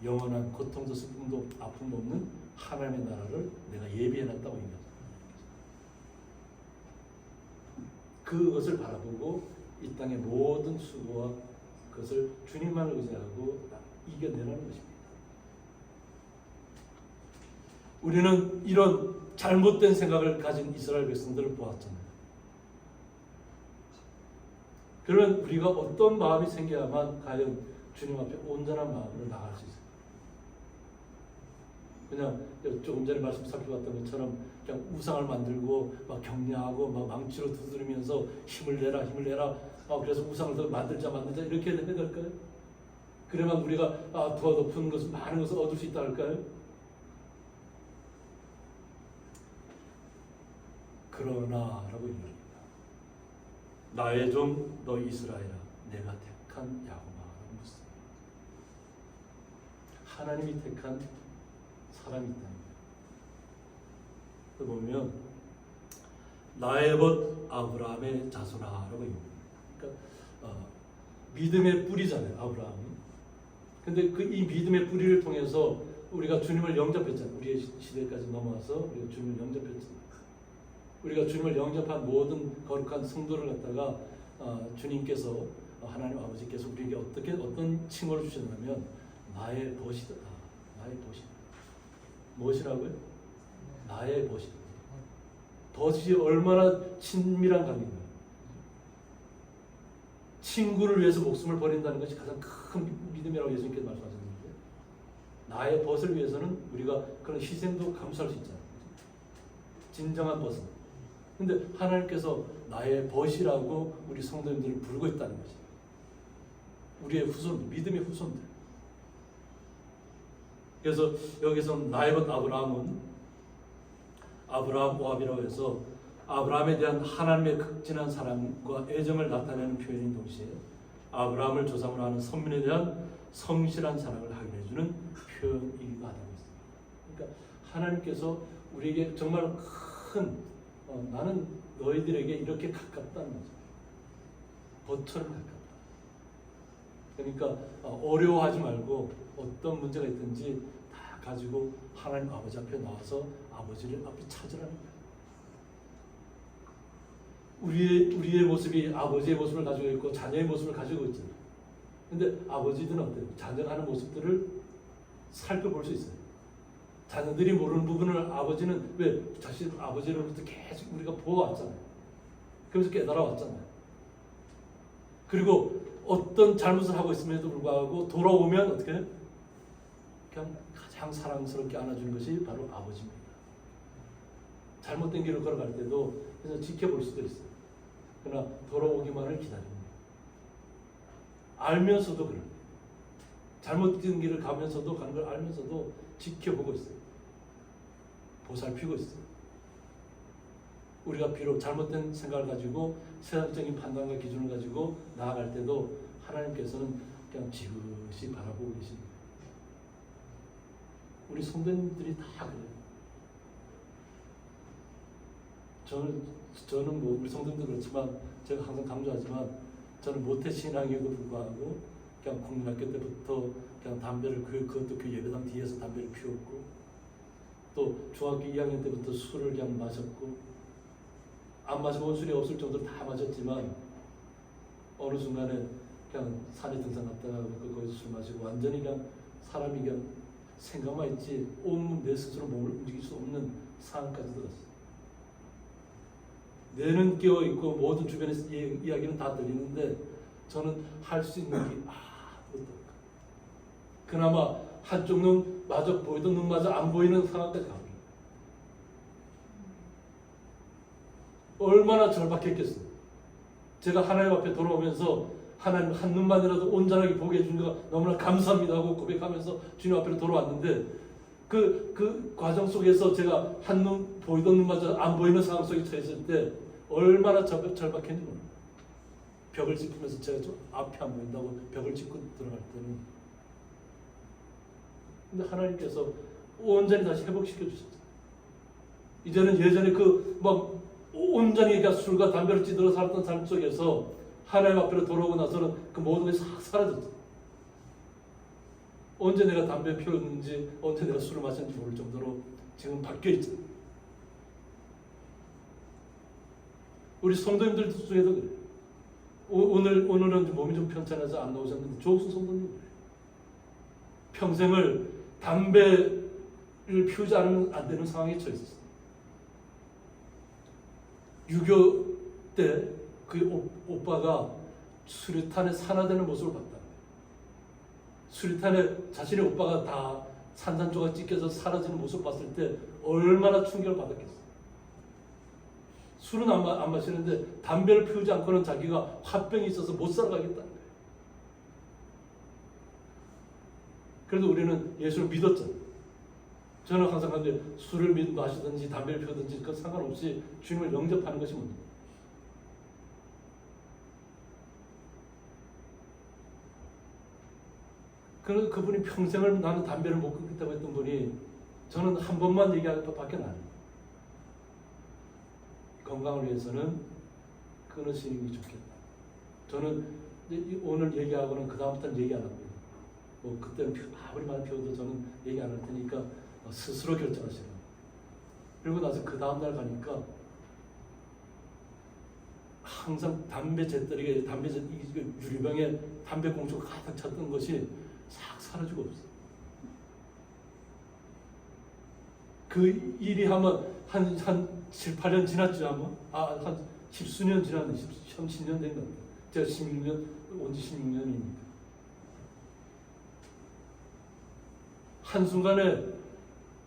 영원한 고통도 슬픔도 아픔도 없는 하나님의 나라를 내가 예비해놨다고 얘기합니다. 그것을 바라보고 이 땅의 모든 수고와 그것을 주님만을 의지하고 이겨내라는 것입니다. 우리는 이런 잘못된 생각을 가진 이스라엘 백성들을 보았잖아요. 그러면 우리가 어떤 마음이 생겨야만 과연 주님 앞에 온전한 마음으로 나갈 수 있어요? 그냥 조금 전에 말씀 살펴봤던 것처럼 그냥 우상을 만들고 막 격려하고 막 망치로 두드리면서 힘을 내라 그래서 우상을 더 만들자 이렇게 해야 될까요? 그러면 우리가 더 높은 것을 많은 것을 얻을 수 있다 할까요? 그러나라고 얘기합니다. 나의 종 너 이스라엘아, 내가 택한 야곱아라고 묻습니다. 하나님이 택한 사람이 있다는 거예요. 보면 나의 벗 아브라함의 자손아라고 얘기합니다. 그러니까 믿음의 뿌리잖아요, 아브라함이. 근데 이 믿음의 뿌리를 통해서 우리가 주님을 영접했잖아요. 우리의 시대까지 넘어와서 우리가 주님을 영접했잖아요. 우리가 주님을 영접한 모든 거룩한 성도를 갖다가 주님께서 하나님 아버지께서 우리에게 어떤 칭호를 주셨냐면 나의 벗이다. 나의 벗이다. 무엇이라고요? 나의 벗이다. 벗이 얼마나 친밀한 관계인가. 친구를 위해서 목숨을 버린다는 것이 가장 큰 믿음이라고 예수님께서 말씀하셨는데 나의 벗을 위해서는 우리가 그런 희생도 감수할 수 있잖아요. 진정한 벗은. 근데 하나님께서 나의 벗이라고 우리 성도님들을 부르고 있다는 거지. 우리의 후손, 믿음의 후손들. 그래서 여기서 나의 벗 아브라함은 아브라함 오합이라고 해서 아브라함에 대한 하나님의 극진한 사랑과 애정을 나타내는 표현인 동시에 아브라함을 조상으로 하는 선민에 대한 성실한 사랑을 확인해주는 표현이기도 하다고 했습니다. 그러니까 하나님께서 우리에게 정말 큰 나는 너희들에게 이렇게 가깝다는 거죠. 벗처럼 가깝다. 그러니까 어려워하지 말고 어떤 문제가 있든지 다 가지고 하나님 아버지 앞에 나와서 아버지를 앞에 찾으라는 거예요. 우리의 모습이 아버지의 모습을 가지고 있고 자녀의 모습을 가지고 있잖아요. 근데 아버지들은 어때요? 자녀가 하는 모습들을 살펴볼 수 있어요. 자녀들이 모르는 부분을 아버지는 왜 자신 아버지로부터 계속 우리가 보아왔잖아요. 그래서 깨달아왔잖아요. 그리고 어떤 잘못을 하고 있음에도 불구하고 돌아오면 어떻게 해요? 그냥 가장 사랑스럽게 안아주는 것이 바로 아버지입니다. 잘못된 길을 걸어갈 때도 그래서 지켜볼 수도 있어요. 그러나 돌아오기만을 기다립니다. 알면서도 그래요. 잘못된 길을 가면서도 가는 걸 알면서도 지켜보고 있어요. 보살피고 있어요. 우리가 비록 잘못된 생각을 가지고 세상적인 판단과 기준을 가지고 나아갈 때도 하나님께서는 그냥 지그시 바라보고 계십니다. 우리 성도님들이 다 그래요. 저는 뭐 우리 성도님도 그렇지만 제가 항상 강조하지만 저는 모태 신앙에도 불구하고 그냥 국민학교 때부터 그냥 담배를 그것도 그 예배당 뒤에서 담배를 피웠고 또 중학교 2학년 때부터 술을 그냥 마셨고 안 마셔본 술이 없을 정도로 다 마셨지만 어느 순간에 그냥 산에 등산 갔다가 거기서 술 마시고 완전히 그냥 사람이 그냥 생각만 있지 온몸 내 스스로 몸을 움직일 수 없는 상황까지 들었어요. 뇌는 깨어있고 모든 주변의 이야기는 다 들리는데 저는 할 수 있는 게 아무것도 없고 그나마 한쪽 눈 마저 보이던 눈마저 안 보이는 상황까지 가버려요. 얼마나 절박했겠어요. 제가 하나님 앞에 돌아오면서 하나님 한 눈만이라도 온전하게 보게 해준 거 너무나 감사합니다 하고 고백하면서 주님 앞으로 돌아왔는데 그 과정 속에서 제가 한 눈 보이던 눈마저 안 보이는 상황 속에 처했을 때 얼마나 절박했는지 모릅니다. 벽을 짚으면서 제가 좀 앞이 안 보인다고 벽을 짚고 들어갈 때는 근데 하나님께서 온전히 다시 회복시켜 주셨죠. 이제는 예전에 막 온전히 그러니까 술과 담배를 찌들어 살았던 삶 속에서 하나님 앞으로 돌아오고 나서는 그 모든 것이 싹 사라졌죠. 언제 내가 담배 피웠는지 언제 내가 술을 마셨는지 모를 정도로 지금 바뀌어 있죠. 우리 성도님들 중에도 그래요. 오늘은 몸이 좀 편찮아서 안 나오셨는데 조옥순 성도님 평생을 담배를 피우지 않으면 안 되는 상황에 처해 있었어요. 유교 때 그 오빠가 수류탄에 산화되는 모습을 봤다. 수류탄에 자신의 오빠가 다 산산조각 찢겨서 사라지는 모습을 봤을 때 얼마나 충격을 받았겠어요. 술은 안 마시는데 담배를 피우지 않고는 자기가 화병이 있어서 못 살아가겠다는 거예요. 그래도 우리는 예수를 믿었잖아요. 저는 항상 근데 술을 마시든지 담배를 피우든지 그 상관없이 주님을 영접하는 것이 뭡니까? 그분이 평생을 나는 담배를 못 끊겠다고 했던 분이 저는 한 번만 얘기할 것밖에 안 해요. 건강을 위해서는 끊으시는 게 좋겠다. 저는 오늘 얘기하고는 그 다음부터는 얘기 안 합니다. 뭐 그때는 아무리 많이 피워도 저는 얘기 안 할 테니까 스스로 결정하시라. 그리고 나서 그 다음날 가니까 항상 담배 재떨이게 유리병에 담배 공초가 가득 찼던 것이 싹 사라지고 없어. 그 일이 하면 한 7, 8년 지났죠, 아마? 한 10수년 지났네. 10년 된 것 같아요. 제가 16년, 온지 16년이니까. 한순간에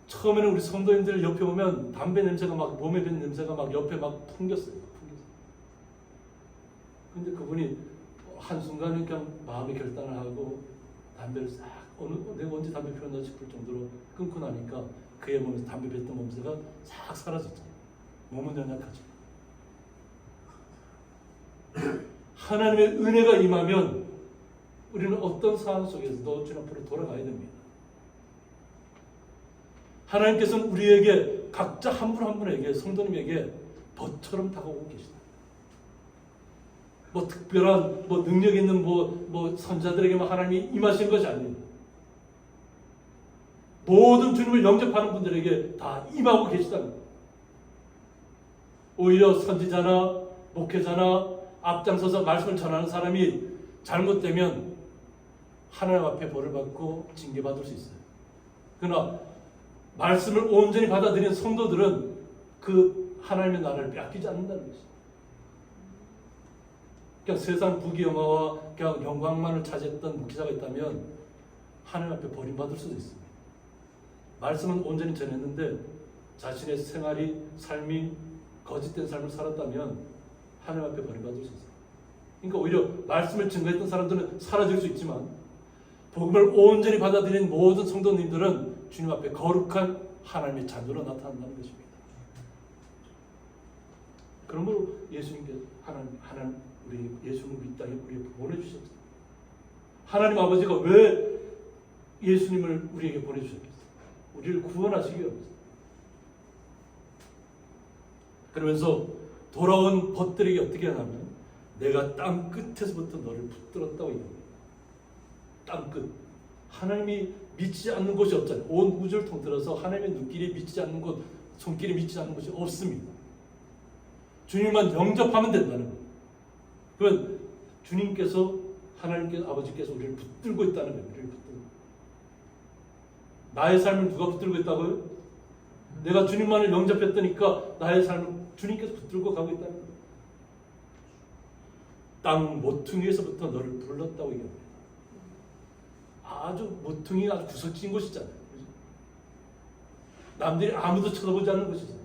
처음에는 우리 성도님들 옆에 오면 담배 냄새가 막, 몸에 밴 냄새가 막 옆에 막 풍겼어요. 근데 그분이 한순간에 그냥 마음의 결단을 하고 담배를 싹, 내가 언제 담배 피웠나 싶을 정도로 끊고 나니까 그의 몸에서 담배 뱉던 몸새가 싹 사라졌잖아요. 몸은 연약하죠. 하나님의 은혜가 임하면 우리는 어떤 상황 속에서도 주님 앞으로 돌아가야 됩니다. 하나님께서는 우리에게 각자 한 분 한 분에게 성도님에게 벗처럼 다가오고 계시다. 뭐 특별한 뭐 능력 있는 뭐 선자들에게만 하나님이 임하신 것이 아니에요. 모든 주님을 영접하는 분들에게 다 임하고 계시다는 거예요. 오히려 선지자나 목회자나 앞장서서 말씀을 전하는 사람이 잘못되면 하나님 앞에 벌을 받고 징계받을 수 있어요. 그러나 말씀을 온전히 받아들인 성도들은 그 하나님의 나라를 빼앗기지 않는다는 것이죠. 그냥 세상 부귀영화와 그냥 영광만을 차지했던 목회자가 있다면 하나님 앞에 버림받을 수도 있습니다. 말씀은 온전히 전했는데 자신의 생활이, 삶이 거짓된 삶을 살았다면 하나님 앞에 버림받을 수 있어요. 그러니까 오히려 말씀을 증거했던 사람들은 사라질 수 있지만 복음을 온전히 받아들인 모든 성도님들은 주님 앞에 거룩한 하나님의 자녀로 나타난다는 것입니다. 그러므로 예수님께서 하나님 우리 예수님을 이 땅에 우리에게 보내주셨어요. 하나님 아버지가 왜 예수님을 우리에게 보내주셨겠어요? 우리를 구원하시기 위해서. 그러면서 돌아온 벗들에게 어떻게 하냐면 내가 땅 끝에서부터 너를 붙들었다고 얘기합니다. 땅 끝. 하나님이 미치지 않는 곳이 없잖아요. 온 우주를 통틀어서 하나님의 눈길이 미치지 않는 곳, 손길이 미치지 않는 곳이 없습니다. 주님만 영접하면 된다는 거예요. 그러면 주님께서 하나님께서 아버지께서 우리를 붙들고 있다는 거예요. 우리를 붙들고. 나의 삶을 누가 붙들고 있다고요? 내가 주님만을 영접했다니까 나의 삶을 주님께서 붙들고 가고 있다는 거예요. 땅 모퉁이에서부터 너를 불렀다고 얘기합니다. 아주 모퉁이가 아주 구석진 곳이잖아요. 남들이 아무도 쳐다보지 않는 곳이잖아요.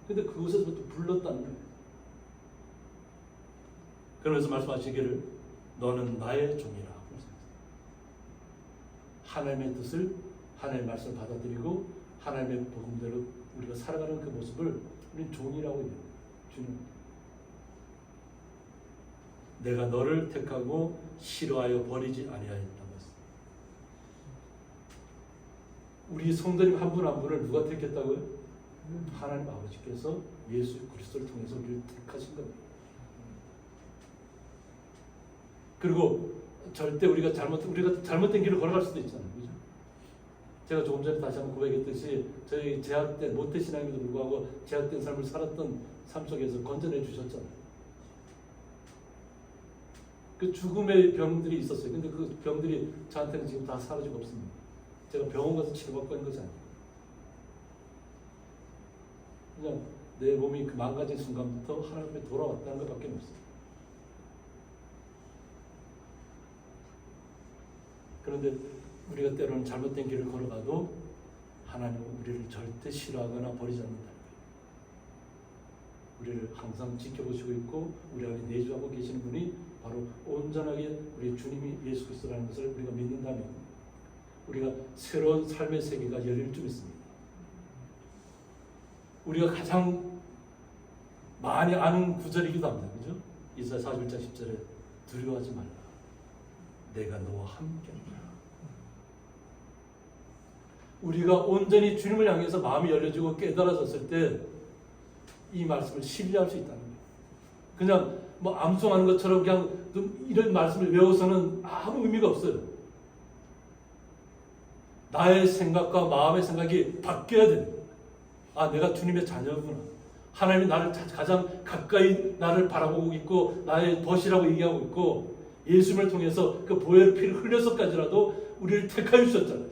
근데 그곳에서부터 불렀다는 거예요. 그러면서 말씀하시기를 너는 나의 종이라. 하나님의 뜻을, 하나님의 말씀을 받아들이고 하나님의 복음대로 우리가 살아가는 그 모습을 우리는 종이라고 해요. 주님, 내가 너를 택하고 싫어하여 버리지 아니하였다. 우리 성도님 한 분 한 분을 누가 택했다고요? 하나님 아버지께서 예수 그리스도를 통해서 우리를 택하신 겁니다. 그리고 절대 우리가 잘못된 길을 걸어갈 수도 있잖아요. 그죠? 제가 조금 전에 다시 한번 고백했듯이 저희 제약된 모태신앙임에도 불구하고 제약된 삶을 살았던 삶 속에서 건져내 주셨잖아요. 그 죽음의 병들이 있었어요. 근데 그 병들이 저한테는 지금 다 사라지고 없습니다. 제가 병원 가서 치료받고 있는 것이 아니에요. 그냥 내 몸이 그 망가진 순간부터 하나님 앞에 돌아왔다는 것밖에 없어요. 그런데 우리가 때로는 잘못된 길을 걸어가도 하나님은 우리를 절대 싫어하거나 버리지 않는다는 거예요. 우리를 항상 지켜보시고 있고 우리 안에 내주하고 계시는 분이 바로 온전하게 우리 주님이 예수 그리스도라는 것을 우리가 믿는다면 우리가 새로운 삶의 세계가 열릴 줄 믿습니다. 우리가 가장 많이 아는 구절이기도 합니다. 그죠? 이사야 41장 10절에 두려워하지 말라. 내가 너와 함께하리라. 우리가 온전히 주님을 향해서 마음이 열려지고 깨달아졌을 때 이 말씀을 신뢰할 수 있다는 거예요. 그냥 뭐 암송하는 것처럼 그냥 이런 말씀을 외워서는 아무 의미가 없어요. 나의 생각과 마음의 생각이 바뀌어야 됩니다. 아, 내가 주님의 자녀구나. 하나님이 나를 가장 가까이 나를 바라보고 있고 나의 벗이라고 얘기하고 있고 예수님을 통해서 그 보혈 피를 흘려서까지라도 우리를 택하여 주셨잖아요.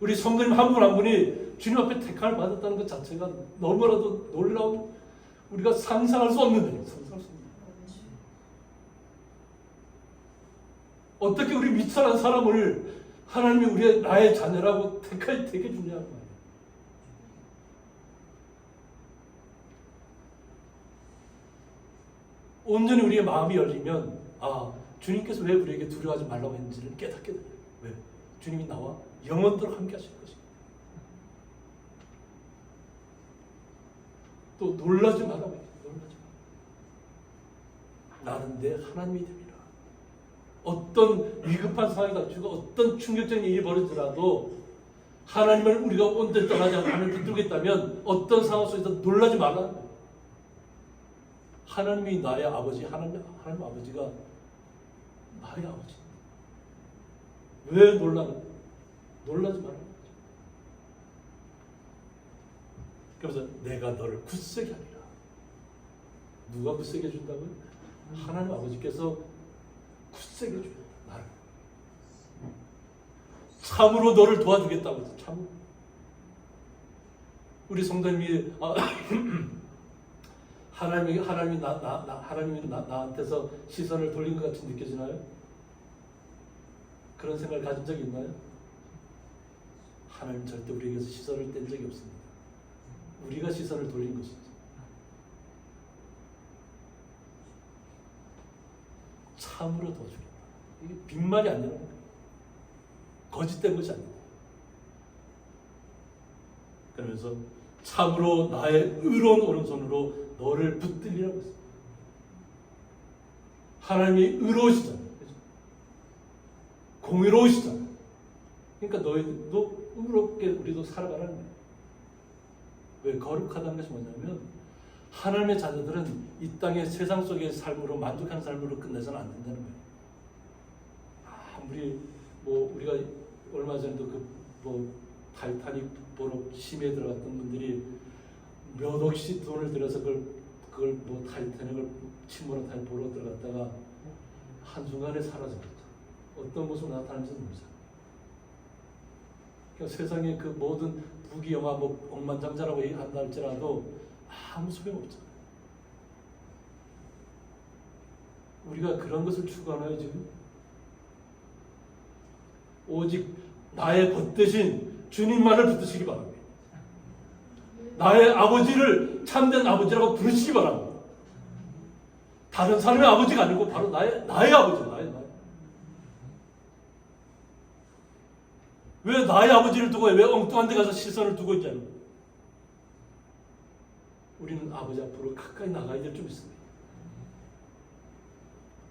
우리 성도님 한 분 한 분이 주님 앞에 택함을 받았다는 것 자체가 너무나도 놀라운, 우리가 상상할 수 없는 일이에요. 상상할 수 없는 일. 어떻게 우리 미천한 사람을 하나님이 나의 자녀라고 택해 주냐는 말이에요. 온전히 우리의 마음이 열리면 주님께서 왜 우리에게 두려워하지 말라고 했는지를 깨닫게 돼요. 왜? 주님이 나와 영원토록 함께 하실 것입니다. 또 놀라지 말라고 해요. 놀라지 마. 나는 내 하나님이 되리라. 어떤 위급한 상황이 닥치고 어떤 충격적인 일이 벌어지더라도 하나님을 우리가 온전히 떠나지 않고 하나님을 붙들겠다면 어떤 상황 속에서 놀라지 말라는 거예요. 하나님이 나의 아버지, 하나님 아버지가 나의 아버지. 왜 놀라지 말라는 거죠. 그래서 내가 너를 굳세게 하리라. 누가 굳세게 해준다고요? 하나님 아버지께서 굳세게 해줘요. 나를. 참으로 너를 도와주겠다고 해서 참으로. 우리 성도님이 하나님이 나한테서 시선을 돌린 것 같이 느껴지나요? 그런 생각을 가진 적이 있나요? 하나님 절대 우리에게서 시선을 뗀 적이 없습니다. 우리가 시선을 돌린 것이죠. 참으로 도와주겠다. 이게 빈말이 아니라 거짓된 것이 아닙니다. 그러면서 참으로 나의 의로운 오른손으로 너를 붙들리라고 했습니다. 하나님이 의로우시잖아요. 그렇죠? 공의로우시잖아요. 그러니까 너희도 의롭게 우리도 살아가라는 거예요. 왜 거룩하다는 것이 뭐냐면 하나님의 자녀들은 이 땅의 세상 속의 삶으로 만족한 삶으로 끝내서는 안 된다는 거예요. 아무리 우리가 얼마 전에도 타이타닉 보러 심해에 들어갔던 분들이 몇 억씩 돈을 들여서 그걸 타이타닉을 침몰한 타이타닉 보러 들어갔다가 한순간에 사라졌죠. 어떤 모습으로 나타나는지 모르죠. 그러니까 세상에 그 모든 부귀 영화 억만장자라고 얘기한다 할지라도 아무 소용없잖아요. 우리가 그런 것을 추구하나요 지금? 오직 나의 벗되신 주님만을 붙드시기 바랍니다. 나의 아버지를 참된 아버지라고 부르시기 바랍니다. 다른 사람의 아버지가 아니고 바로 나의 아버지, 나의. 왜 나의 아버지를 두고 왜 엉뚱한 데 가서 시선을 두고 있냐는 거예요. 우리는 아버지 앞으로 가까이 나가야 될 좀 있습니다.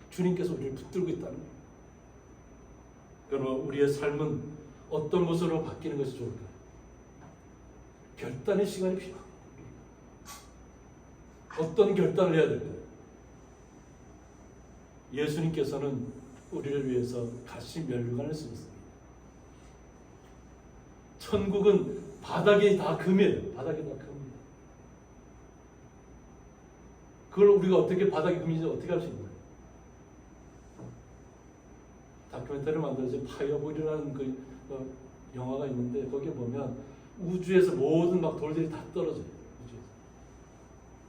주님께서 우리를 붙들고 있다는 거예요. 그러면 우리의 삶은 어떤 모습으로 바뀌는 것이 좋을까요? 결단의 시간이 필요합니다. 어떤 결단을 해야 될까요? 예수님께서는 우리를 위해서 가시 면류관을 쓰셨습니다. 천국은 바닥이 다 금이에요. 바닥이 다 금입니다. 그걸 우리가 어떻게 바닥이 금인지 어떻게 할 수 있나요? 다큐멘터리를 만들어서 파이어볼이라는 영화가 있는데 거기에 보면 우주에서 모든 돌들이 다 떨어져요. 우주에서.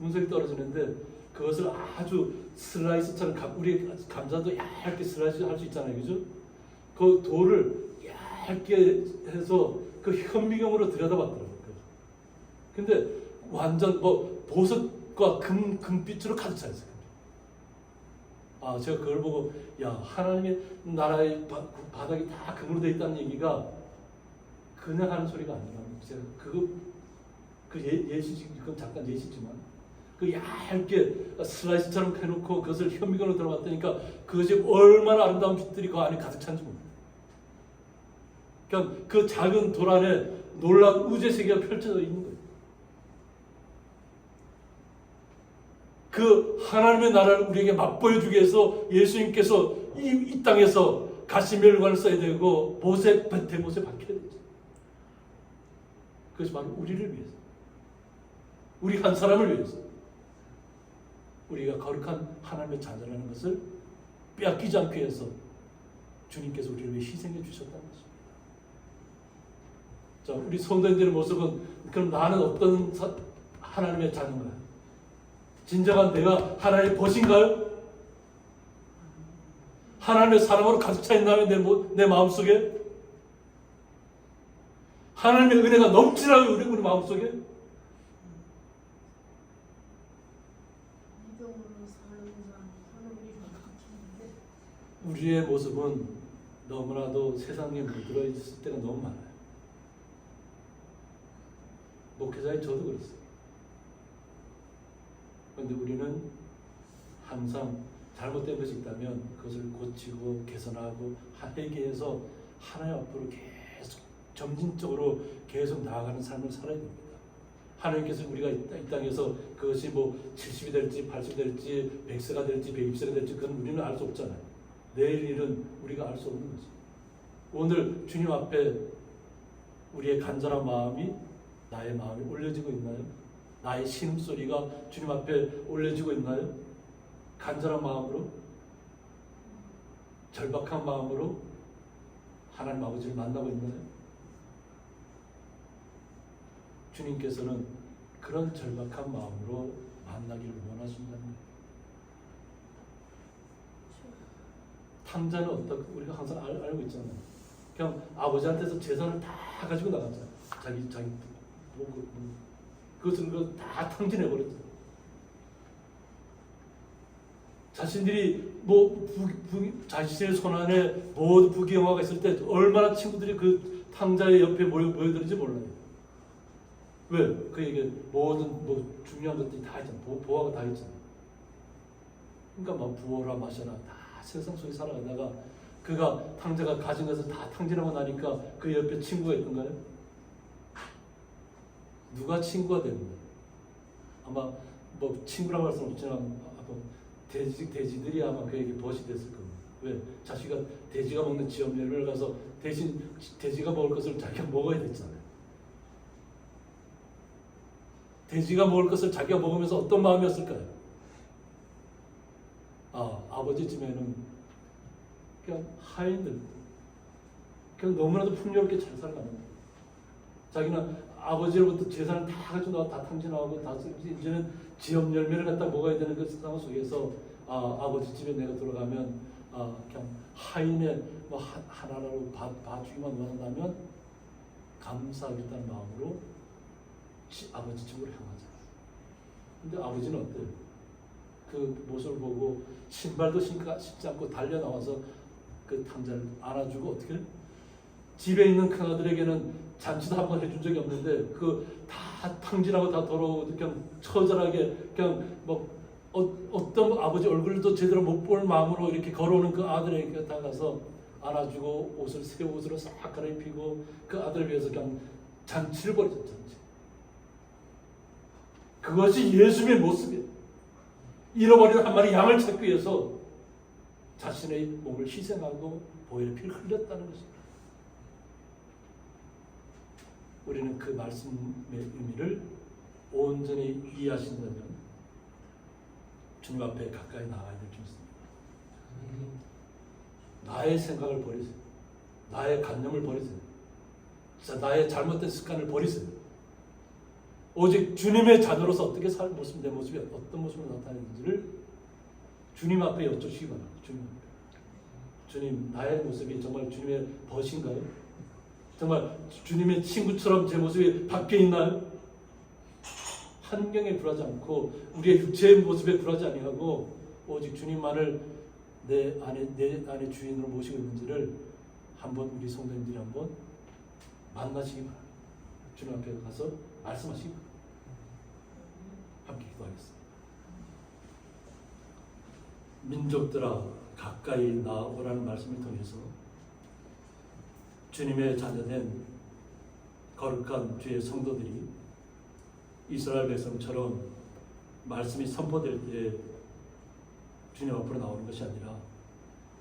운석이 떨어지는데 그것을 아주 슬라이스처럼 우리 감자도 얇게 슬라이스 할 수 있잖아요. 그죠? 그 돌을 얇게 해서 그 현미경으로 들여다봤더라고요. 근데 완전 보석과 금빛으로 가득 차 있어요. 제가 그걸 보고 하나님의 나라의 바닥이 다 금으로 되어 있다는 얘기가 그냥 하는 소리가 아니라 제가 예시지, 그건 잠깐 예시지만 그 얇게 슬라이스처럼 해놓고 그것을 현미경으로 들어봤다니까 그것이 얼마나 아름다운 빛들이 그 안에 가득 찬지 모릅니다. 그러니까 그 작은 돌 안에 놀라운 우주의 세계가 펼쳐져 있는 거예요. 그 하나님의 나라를 우리에게 맛보여주기 위해서 예수님께서 이 땅에서 가시면류관을 써야 되고 대못에 박혀야 되죠. 그것이 바로 우리를 위해서. 우리 한 사람을 위해서 우리가 거룩한 하나님의 자녀라는 것을 빼앗기지 않기 위해서 주님께서 우리를 위해 희생해 주셨다는 것입니다. 자, 우리 성도님들의 모습은 그럼 나는 어떤 하나님의 자녀인가요? 진정한 내가 하나님의 벗인가요? 하나님의 사랑으로 가득 차 있나요? 내 마음속에? 하나님의 은혜가 넘치나요? 우리 마음속에? 믿음으로 사는 사람은 우리가 같은데 우리의 모습은 너무나도 세상에 물들어 있을 때가 너무 많아요. 목회자인 저도 그렇어요. 그런데 우리는 항상 잘못된 것이 있다면 그것을 고치고 개선하고 회개해서 하나님 앞으로 계속 점진적으로 계속 나아가는 삶을 살아야 됩니다. 하나님께서 우리가 이 땅에서 그것이 뭐 70이 될지 80이 될지 100세가 될지 120세가 될지 그건 우리는 알 수 없잖아요. 내일 일은 우리가 알 수 없는 거죠. 오늘 주님 앞에 우리의 간절한 마음이 나의 마음이 올려지고 있나요? 나의 신음소리가 주님 앞에 올려지고 있나요? 간절한 마음으로, 절박한 마음으로 하나님 아버지를 만나고 있나요? 주님께서는 그런 절박한 마음으로 만나기를 원하신다는 거예요. 탕자는 어떻게 우리가 항상 알고 있잖아요. 그냥 아버지한테서 재산을 다 가지고 나갔잖아요. 자기 그것을 다 탕진해 버렸잖아요. 자신들이 자신의 손안에 모두 부귀영화가 있을 때 얼마나 친구들이 그 탕자의 옆에 모여들는지 몰라요. 왜? 그에게 모든 중요한 것들이 다 있잖아. 보화가 다 있잖아. 그러니까 막 부어라 마셔라 다 세상 속에 살아가다가 그가 탕자가 가진 것을 다 탕진하고 나니까 그 옆에 친구가 있던가요? 누가 친구가 되는 거예요? 아마 친구라고 할 수는 없지만 돼지들이 아마 그에게 벗이 됐을 겁니다. 왜? 자식가 돼지가 먹는 지엄열매를 가서 대신 돼지가 먹을 것을 자기가 먹어야 됐잖아요. 돼지가 먹을 것을 자기가 먹으면서 어떤 마음이었을까요? 아버지 집에는 그냥 하인들 그냥 너무나도 풍요롭게 잘 살아가는 거예요. 자기는 아버지로부터 재산을 다 가지고 다 탕진하고 다 이제는 지엄 열매를 갖다 먹어야 되는 그 상황 속에서 아버지 집에 내가 들어가면 그냥 하인의 하나로 봐주기만 원한다면 감사하겠다는 마음으로 아버지 집으로 향하잖아요. 근데 아버지는 어때요? 그 모습을 보고 신발도 신지 않고 달려 나와서 그 탕자를 안아주고 어떻게 해요? 집에 있는 큰아들에게는 잔치도 한 번 해준 적이 없는데 그 다 탕진하고 다 더러우고 그냥 처절하게 그냥 어떤 아버지 얼굴도 제대로 못 볼 마음으로 이렇게 걸어오는 그 아들에게 다가서 안아주고 옷을 새 옷으로 싹 갈아입히고 그 아들을 위해서 그냥 잔치를 벌이죠. 잔치. 그것이 예수님의 모습이에요. 잃어버린 한 마리 양을 찾기 위해서 자신의 몸을 희생하고 보혈의 피를 흘렸다는 것입니다. 우리는 그 말씀의 의미를 온전히 이해하신다면 주님 앞에 가까이 나가야 될 줄 믿습니다. 나의 생각을 버리세요. 나의 관념을 버리세요. 나의 잘못된 습관을 버리세요. 오직 주님의 자녀로서 어떻게 살 모습, 내 모습이 어떤 모습으로 나타나는지를 주님 앞에 여쭙시기 바랍니다. 주님 앞에. 주님, 나의 모습이 정말 주님의 벗인가요? 정말 주님의 친구처럼 제 모습이 바뀌어 있나요? 환경에 굴하지 않고 우리의 육체의 모습에 굴하지 아니하고 오직 주님만을 내 안에 주인으로 모시고 있는지를 한번 우리 성도님들이 한번 만나시기 바랍니다. 주님 앞에 가서 말씀하시기 바랍니다. 함께 기도하겠습니다. 민족들아 가까이 나오라는 말씀을 통해서 주님의 자녀된 거룩한 주의 성도들이 이스라엘 백성처럼 말씀이 선포될 때 주님 앞으로 나오는 것이 아니라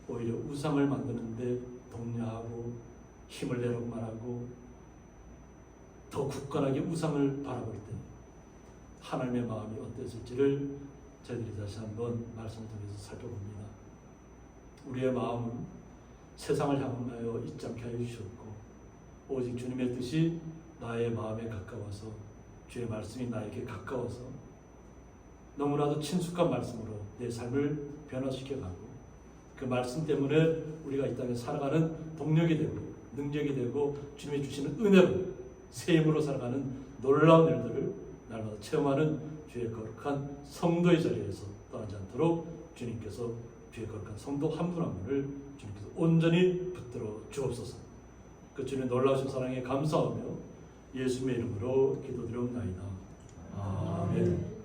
오히려 우상을 만드는데 독려하고 힘을 내라고 말하고 더 굳건하게 우상을 바라볼 때 하나님의 마음이 어땠을지를 저희들이 다시 한번 말씀을 통해서 살펴봅니다. 우리의 마음은 세상을 향하여 잊지 않게 하여 주셨고 오직 주님의 뜻이 나의 마음에 가까워서 주의 말씀이 나에게 가까워서 너무나도 친숙한 말씀으로 내 삶을 변화시켜가고 그 말씀 때문에 우리가 이 땅에 살아가는 동력이 되고 능력이 되고 주님이 주시는 은혜로 새 힘으로 살아가는 놀라운 일들을 날마다 체험하는 주의 거룩한 성도의 자리에서 떠나지 않도록 주님께서 주의 거룩한 성도 한 분 한 분을 주님께서 온전히 붙들어 주옵소서. 그 주님의 놀라우신 사랑에 감사하며 예수님의 이름으로 기도드리옵나이다. 아멘.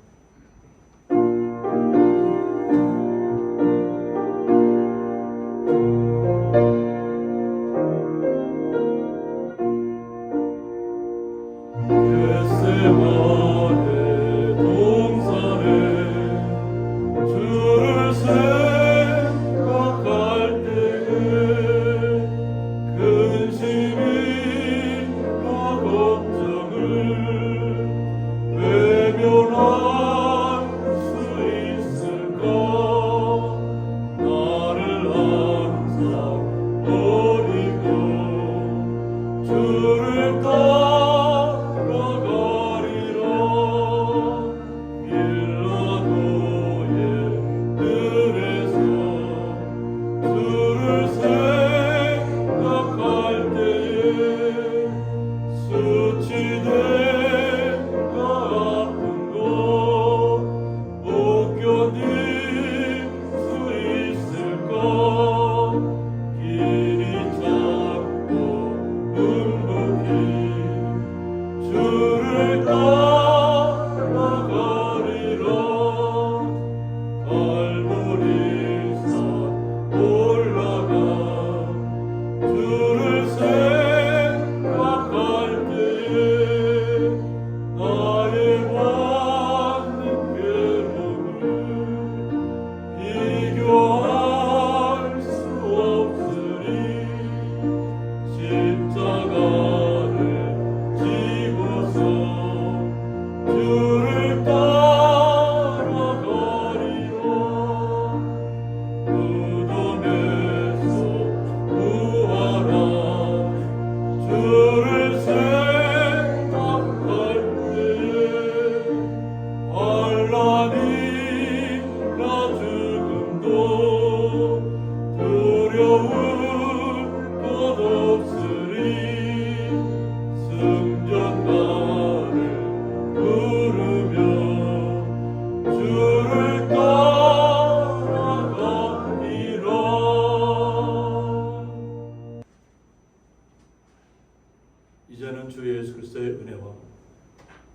이제는 주 예수 그리스도의 은혜와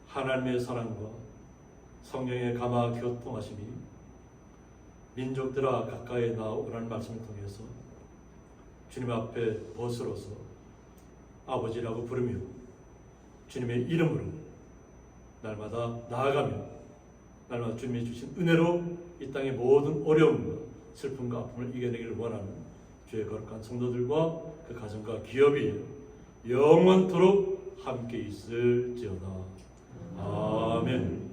하나님의 사랑과 성령의 감화 교통하심이 민족들아 가까이 나오라는 말씀을 통해서 주님 앞에 벗으로서 아버지라고 부르며 주님의 이름으로 날마다 나아가며 날마다 주님이 주신 은혜로 이 땅의 모든 어려움과 슬픔과 아픔을 이겨내기를 원하는 주의 거룩한 성도들과 그 가정과 기업이 영원토록 함께 있을지어다. 아멘.